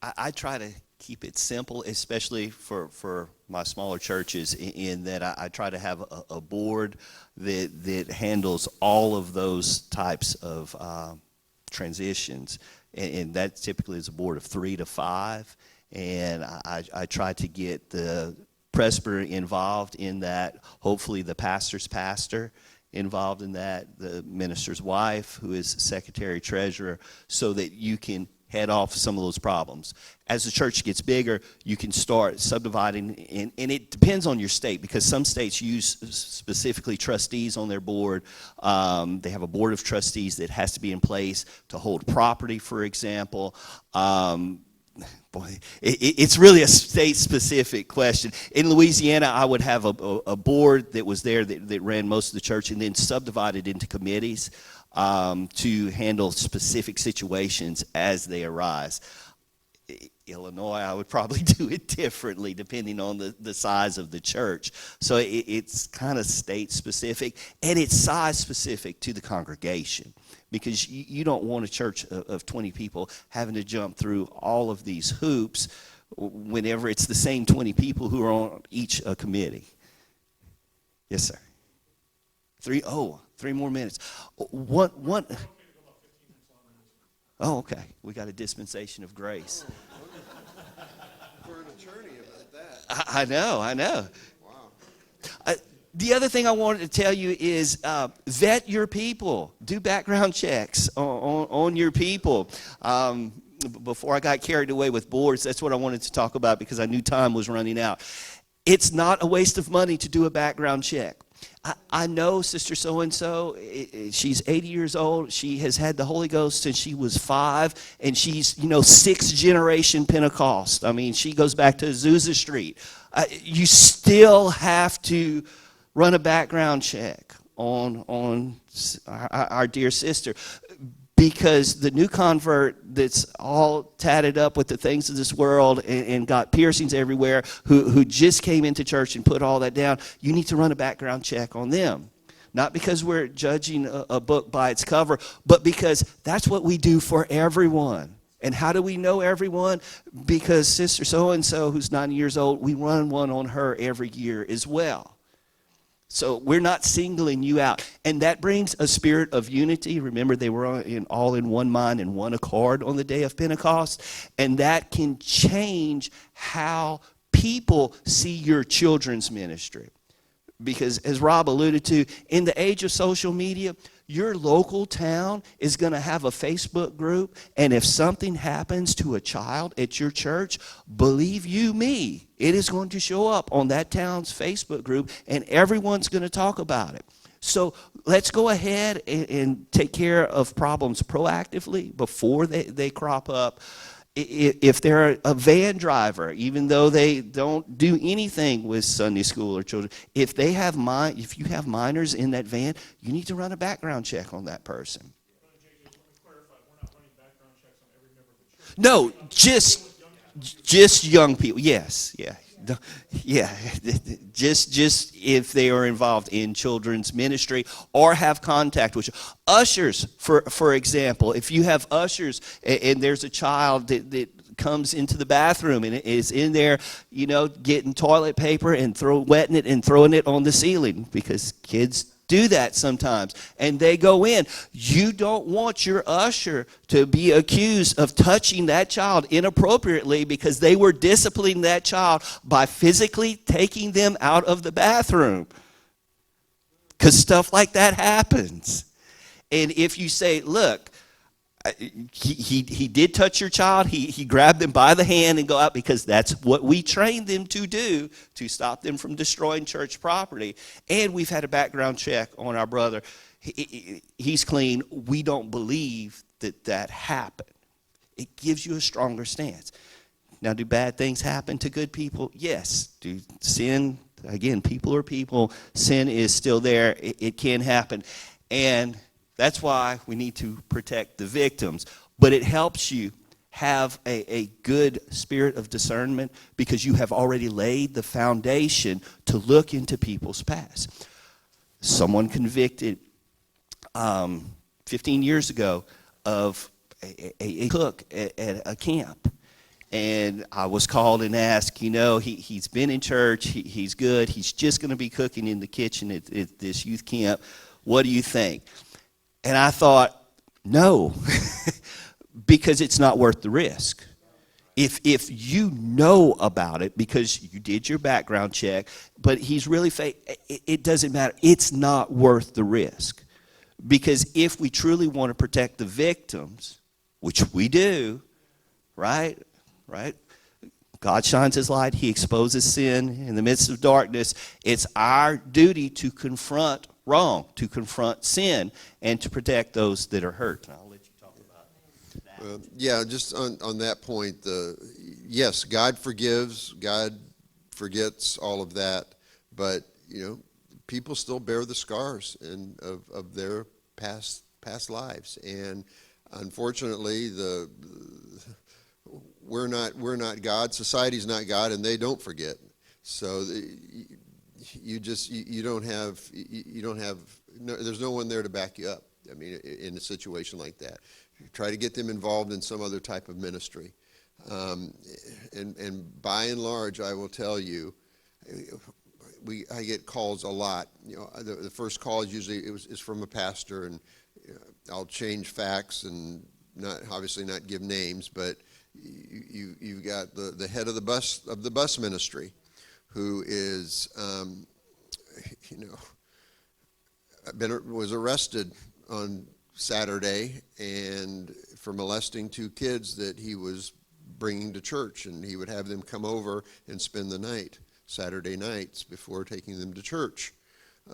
I try to keep it simple, especially for my smaller churches, in that I try to have a board that handles all of those types of transitions. And that typically is a board of 3 to 5. And I try to get the presbyter involved in that, hopefully the pastor's pastor involved in that, the minister's wife, who is secretary treasurer, so that you can head off some of those problems. As the church gets bigger, you can start subdividing, and it depends on your state, because some states use specifically trustees on their board. They have a board of trustees that has to be in place to hold property, for example. Boy, it's really a state-specific question. In Louisiana, I would have a board that was there that ran most of the church, and then subdivided into committees to handle specific situations as they arise. Illinois, I would probably do it differently depending on the size of the church. So it's kind of state-specific, and it's size-specific to the congregation, because you don't want a church of 20 people having to jump through all of these hoops whenever it's the same 20 people who are on each committee. Yes, sir. 3 more minutes. One. Oh, okay. We got a dispensation of grace. For an attorney about that. I know. Wow. The other thing I wanted to tell you is vet your people. Do background checks on your people. Before I got carried away with boards, that's what I wanted to talk about, because I knew time was running out. It's not a waste of money to do a background check. I know Sister So-and-so, she's 80 years old. She has had the Holy Ghost since she was 5, and she's, 6th generation Pentecost. I mean, she goes back to Azusa Street. You still have to run a background check on our dear sister, because the new convert that's all tatted up with the things of this world and got piercings everywhere, who just came into church and put all that down, you need to run a background check on them. Not because we're judging a book by its cover, but because that's what we do for everyone. And how do we know everyone? Because Sister So-and-so, who's 90 years old, we run one on her every year as well. So we're not singling you out. And that brings a spirit of unity. Remember, they were all in one mind and one accord on the day of Pentecost. And that can change how people see your children's ministry. Because as Rob alluded to, in the age of social media, your local town is going to have a Facebook group, and if something happens to a child at your church, believe you me, it is going to show up on that town's Facebook group, and everyone's going to talk about it. So let's go ahead and take care of problems proactively before they crop up. If they're a van driver, even though they don't do anything with Sunday school or children, if you have minors in that van, you need to run a background check on that person. No, just young people. Yes, yeah. Yeah, just if they are involved in children's ministry or have contact with ushers, for example. If you have ushers and there's a child that comes into the bathroom and is in there, getting toilet paper and wetting it and throwing it on the ceiling, because kids do that sometimes, and they go in. You don't want your usher to be accused of touching that child inappropriately because they were disciplining that child by physically taking them out of the bathroom. Because stuff like that happens. And if you say, look, he did touch your child, he grabbed them by the hand and go out, because that's what we trained them to do to stop them from destroying church property. And we've had a background check on our brother. He's clean. We don't believe that happened. It gives you a stronger stance. Now, do bad things happen to good people? Yes. Do sin, again, people are people. Sin is still there. It can happen. And that's why we need to protect the victims. But it helps you have a good spirit of discernment, because you have already laid the foundation to look into people's past. Someone convicted 15 years ago of a cook at a camp. And I was called and asked, he's been in church, he's good, he's just going to be cooking in the kitchen at this youth camp. What do you think? And I thought, no, because it's not worth the risk. If you know about it because you did your background check, but he's really fake, it doesn't matter. It's not worth the risk. Because if we truly want to protect the victims, which we do, right? Right? God shines his light. He exposes sin in the midst of darkness. It's our duty to confront wrong, to confront sin, and to protect those that are hurt. And I'll let you talk about that. Yeah, just on that point, yes, God forgives, God forgets all of that, but people still bear the scars of their past lives, and unfortunately, we're not God, society's not God, and they don't forget. So you don't have there's no one there to back you up. I mean, in a situation like that, try to get them involved in some other type of ministry, and by and large, I will tell you, I get calls a lot. The first call is usually is from a pastor, and I'll change facts and obviously not give names, but you've got the head of the bus ministry, who is was arrested on Saturday and for molesting 2 kids that he was bringing to church, and he would have them come over and spend the night Saturday nights before taking them to church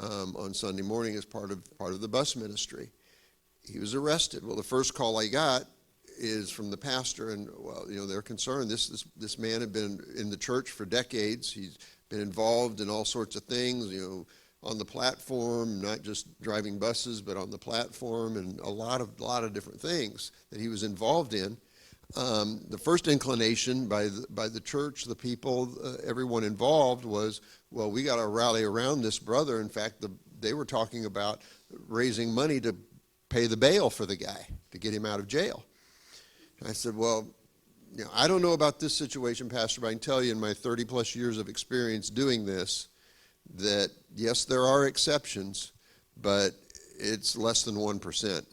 on Sunday morning as part of the bus ministry. He was arrested. Well, the first call I got is from the pastor, and they're concerned. This man had been in the church for decades. He's been involved in all sorts of things, on the platform, not just driving buses, but on the platform, and a lot of different things that he was involved in. The first inclination by the church, the people, everyone involved was, well, we got to rally around this brother. In fact, they were talking about raising money to pay the bail for the guy to get him out of jail. And I said, well, I don't know about this situation, Pastor, but I can tell you in my 30-plus years of experience doing this that, yes, there are exceptions, but it's less than 1%.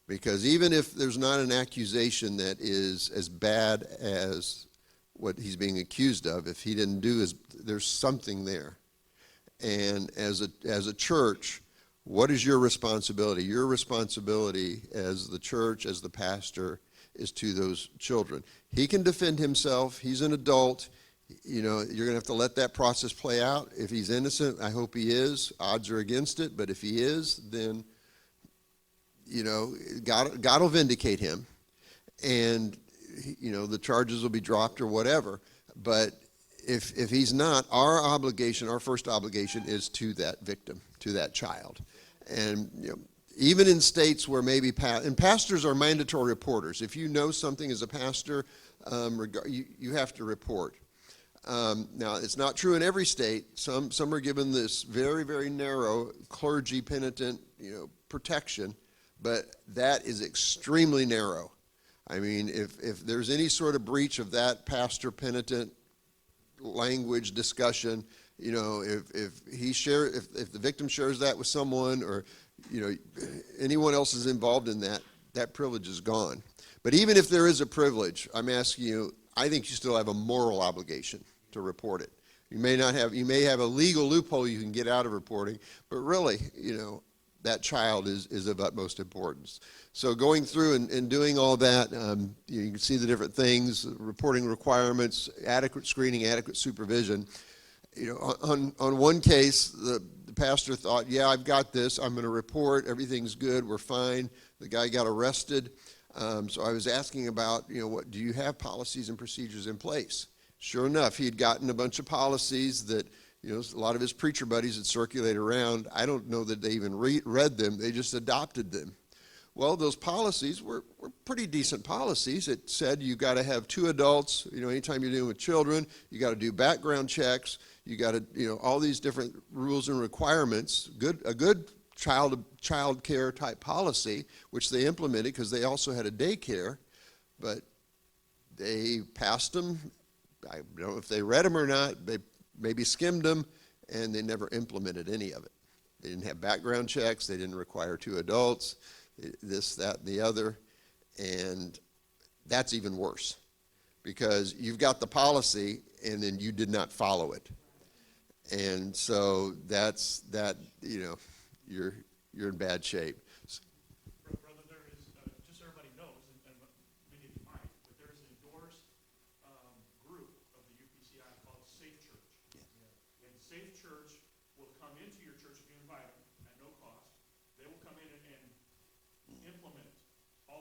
Because even if there's not an accusation that is as bad as what he's being accused of, if he didn't do there's something there. And as a church, what is your responsibility? Your responsibility as the church, as the pastor, is to those children. He can defend himself. He's an adult. You're going to have to let that process play out. If he's innocent, I hope he is. Odds are against it. But if he is, then, God will vindicate him. And, the charges will be dropped or whatever. But if he's not, our first obligation is to that victim, to that child. And, even in states where maybe, and pastors are mandatory reporters. If you know something as a pastor, you have to report. Now, it's not true in every state. Some are given this very, very narrow clergy penitent, protection, but that is extremely narrow. I mean, if there's any sort of breach of that pastor penitent language discussion, if the victim shares that with someone, or anyone else is involved in that privilege is gone. But even if there is a privilege, I'm asking you, I think you still have a moral obligation to report it. You may have a legal loophole you can get out of reporting, but really, that child is of utmost importance. So going through and doing all that, you can see the different things, reporting requirements, adequate screening, adequate supervision. On one case, the pastor thought, yeah, I've got this. I'm going to report. Everything's good. We're fine. The guy got arrested. So I was asking about, what do you have policies and procedures in place? Sure enough, he had gotten a bunch of policies that, a lot of his preacher buddies had circulated around. I don't know that they even read them. They just adopted them. Well, those policies were pretty decent policies. It said you got to have 2 adults. Anytime you're dealing with children, you got to do background checks. You got to, all these different rules and requirements. A good child care type policy, which they implemented because they also had a daycare, but they passed them. I don't know if they read them or not. They maybe skimmed them, and they never implemented any of it. They didn't have background checks. They didn't require 2 adults, this, that, and the other. And that's even worse because you've got the policy, and then you did not follow it. And so that's that, you're in bad shape. Brother, there is, just so everybody knows, and many of you might, but there is an endorsed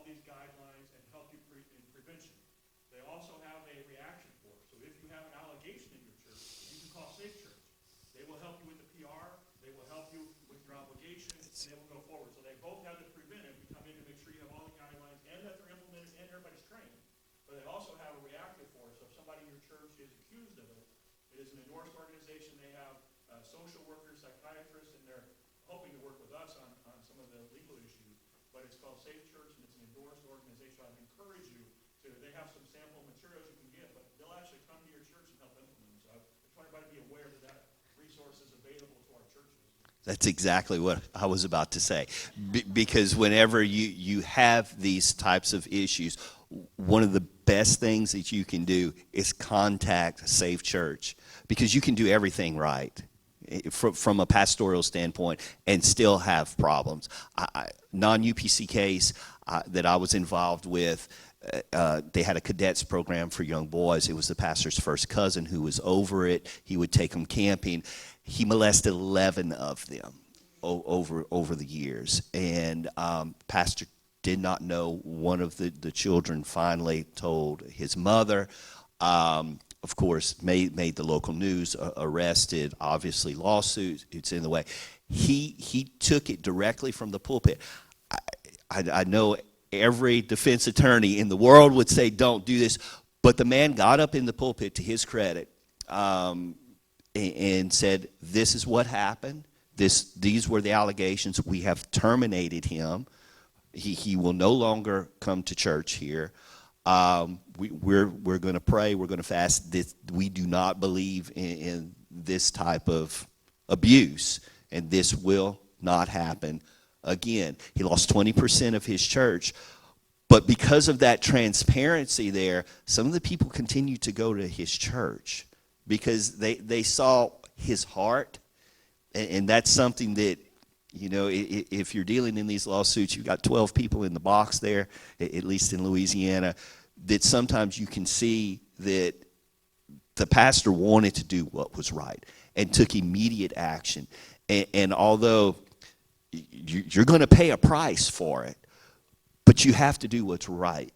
all these guidelines and help you in prevention. They also have a reaction force. So if you have an allegation in your church, you can call Safe Church. They will help you with the PR. They will help you with your obligations, and they will go forward. So they both have the preventive. You come in to make sure you have all the guidelines and that they're implemented and everybody's trained. But they also have a reactive force. So if somebody in your church is accused of it, it is an endorsed organization. They have social workers, psychiatrists, and they're hoping to work with us on some of the legal issues. But it's called Safe Church, and it's an endorsed organization. I'd encourage you to, they have some sample materials you can get, but they'll actually come to your church and help implement them. So I just want everybody to be aware that that resource is available to our churches. That's exactly what I was about to say. Because whenever you have these types of issues, one of the best things that you can do is contact Safe Church, because you can do everything right from a pastoral standpoint and still have problems. Non-UPC case that I was involved with, they had a cadets program for young boys. It was the pastor's first cousin who was over it. He would take them camping. He molested 11 of them over the years. And pastor did not know. One of the children finally told his mother. Of course, made the local news, arrested, obviously lawsuit, it's in the way. He took it directly from the pulpit. I know every defense attorney in the world would say don't do this, but the man got up in the pulpit, to his credit, and said, this is what happened. These were the allegations. We have terminated him. He will no longer come to church here. We're going to pray. We're going to fast. We do not believe in this type of abuse, and this will not happen again. He lost 20% of his church, but because of that transparency there, some of the people continued to go to his church because they saw his heart, and that's something that, you know, if you're dealing in these lawsuits, you've got 12 people in the box there, at least in Louisiana, that sometimes you can see that the pastor wanted to do what was right and took immediate action. And although you're going to pay a price for it, but you have to do what's right,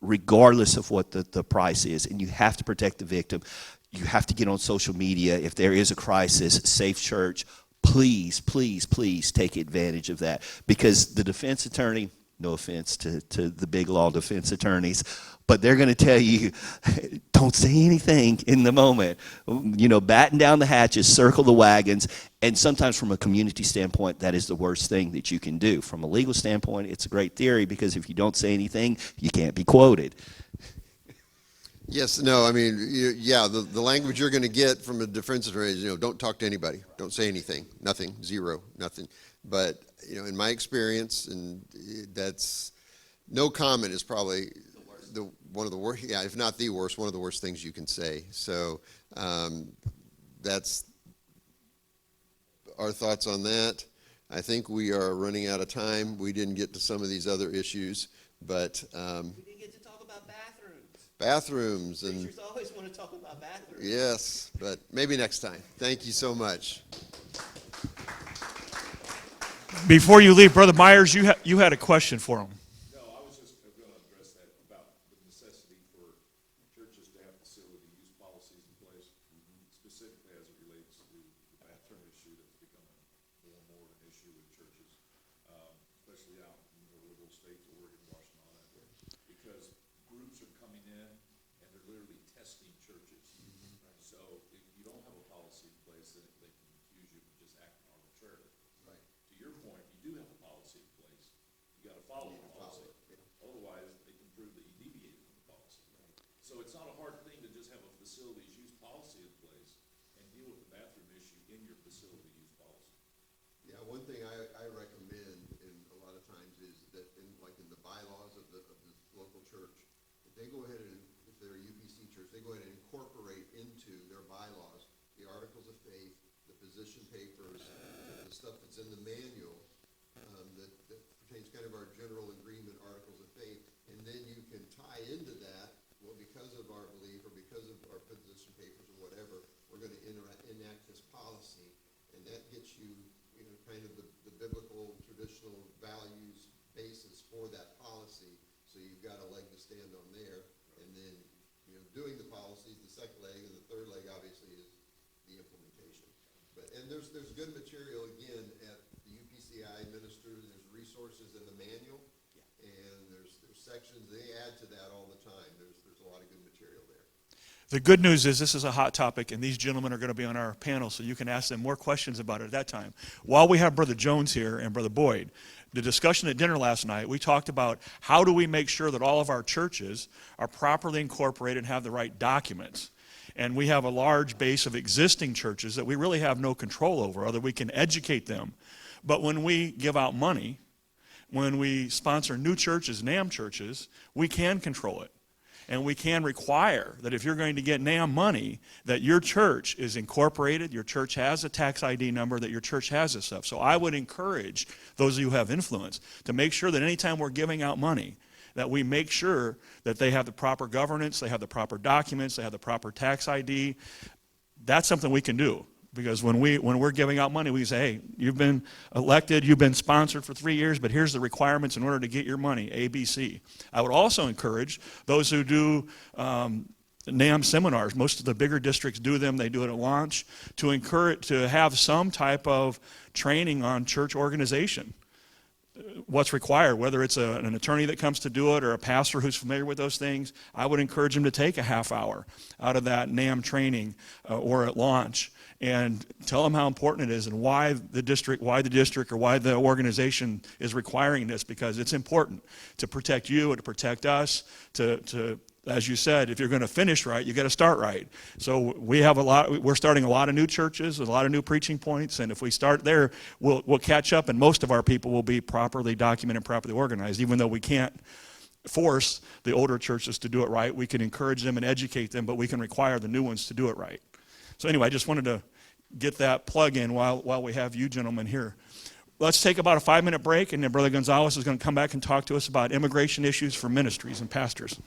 regardless of what the price is. And you have to protect the victim. You have to get on social media. If there is a crisis, Safe Church, please, please, please take advantage of that. Because the defense attorney, no offense to the big law defense attorneys, but they're going to tell you, don't say anything in the moment. You know, batten down the hatches, circle the wagons, and sometimes from a community standpoint, that is the worst thing that you can do. From a legal standpoint, it's a great theory, because if you don't say anything, you can't be quoted. Yes, no, I mean, yeah, the language you're going to get from a defense attorney is, don't talk to anybody, don't say anything, nothing, zero, nothing. But, in my experience, and that's, no comment is probably one of the worst, yeah, if not the worst, one of the worst things you can say. So that's our thoughts on that. I think we are running out of time. We didn't get to some of these other issues, but We didn't get to talk about bathrooms. bathrooms and Preachers always want to talk about bathrooms. yes, but maybe next time. Thank you so much. Before you leave, Brother Myers, you had a question for him. No, I was just going to address that about the necessity for churches to have facility use policies in place, specifically as it relates to the bathroom issue that's becoming more and more an issue with churches, especially out in the liberal states, Oregon, Washington, all that, because groups are coming in and they're literally testing churches. So if you don't have a policy in place, then they can accuse you of just acting arbitrarily. Right. To your point, you do have a policy in place. You got to follow the policy. Otherwise, they can prove that you deviated from the policy. So it's not a hard thing to just have a facilities use policy in place and deal with the bathroom issue in your facility use policy. Yeah, one thing I recommend in a lot of times is that in the bylaws of the local church, if they go ahead and, if they're a UPC church, they go ahead and incorporate into their bylaws the articles of faith, the position papers, the stuff that's in the manual, that pertains kind of our general agreement articles of faith, and then you can tie into that, well, because of our belief or because of our position papers or whatever, we're going to enact this policy, and And there's good material, again, at the UPCI minister. There's resources in the manual, and there's sections, they add to that all the time. There's a lot of good material there. The good news is this is a hot topic, and these gentlemen are going to be on our panel, so you can ask them more questions about it at that time. While we have Brother Jones here and Brother Boyd, the discussion at dinner last night, we talked about how do we make sure that all of our churches are properly incorporated and have the right documents. And we have a large base of existing churches that we really have no control over, other we can educate them. But when we give out money, when we sponsor new churches, NAM churches, we can control it. And we can require that if you're going to get NAM money, that your church is incorporated, your church has a tax ID number, that your church has this stuff. So I would encourage those of you who have influence to make sure that anytime we're giving out money, that we make sure that they have the proper governance, they have the proper documents, they have the proper tax ID. That's something we can do. Because when we're giving out money, we say, hey, you've been elected, you've been sponsored for 3 years, but here's the requirements in order to get your money, A, B, C. I would also encourage those who do NAM seminars. Most of the bigger districts do them. They do it at launch, to encourage, to have some type of training on church organization. What's required, whether it's an attorney that comes to do it or a pastor who's familiar with those things, I would encourage them to take a half hour out of that NAM training or at launch and tell them how important it is and why the district or why the organization is requiring this, because it's important to protect you and to protect us, to as you said, if you're going to finish right, you got to start right. So we're starting a lot of new churches, a lot of new preaching points, and if we start there, we'll catch up, and most of our people will be properly documented, properly organized. Even though we can't force the older churches to do it right, we can encourage them and educate them, but we can require the new ones to do it right. So anyway, I just wanted to get that plug in while we have you gentlemen here. Let's take about a 5-minute break, and then Brother Gonzalez is going to come back and talk to us about immigration issues for ministries and pastors.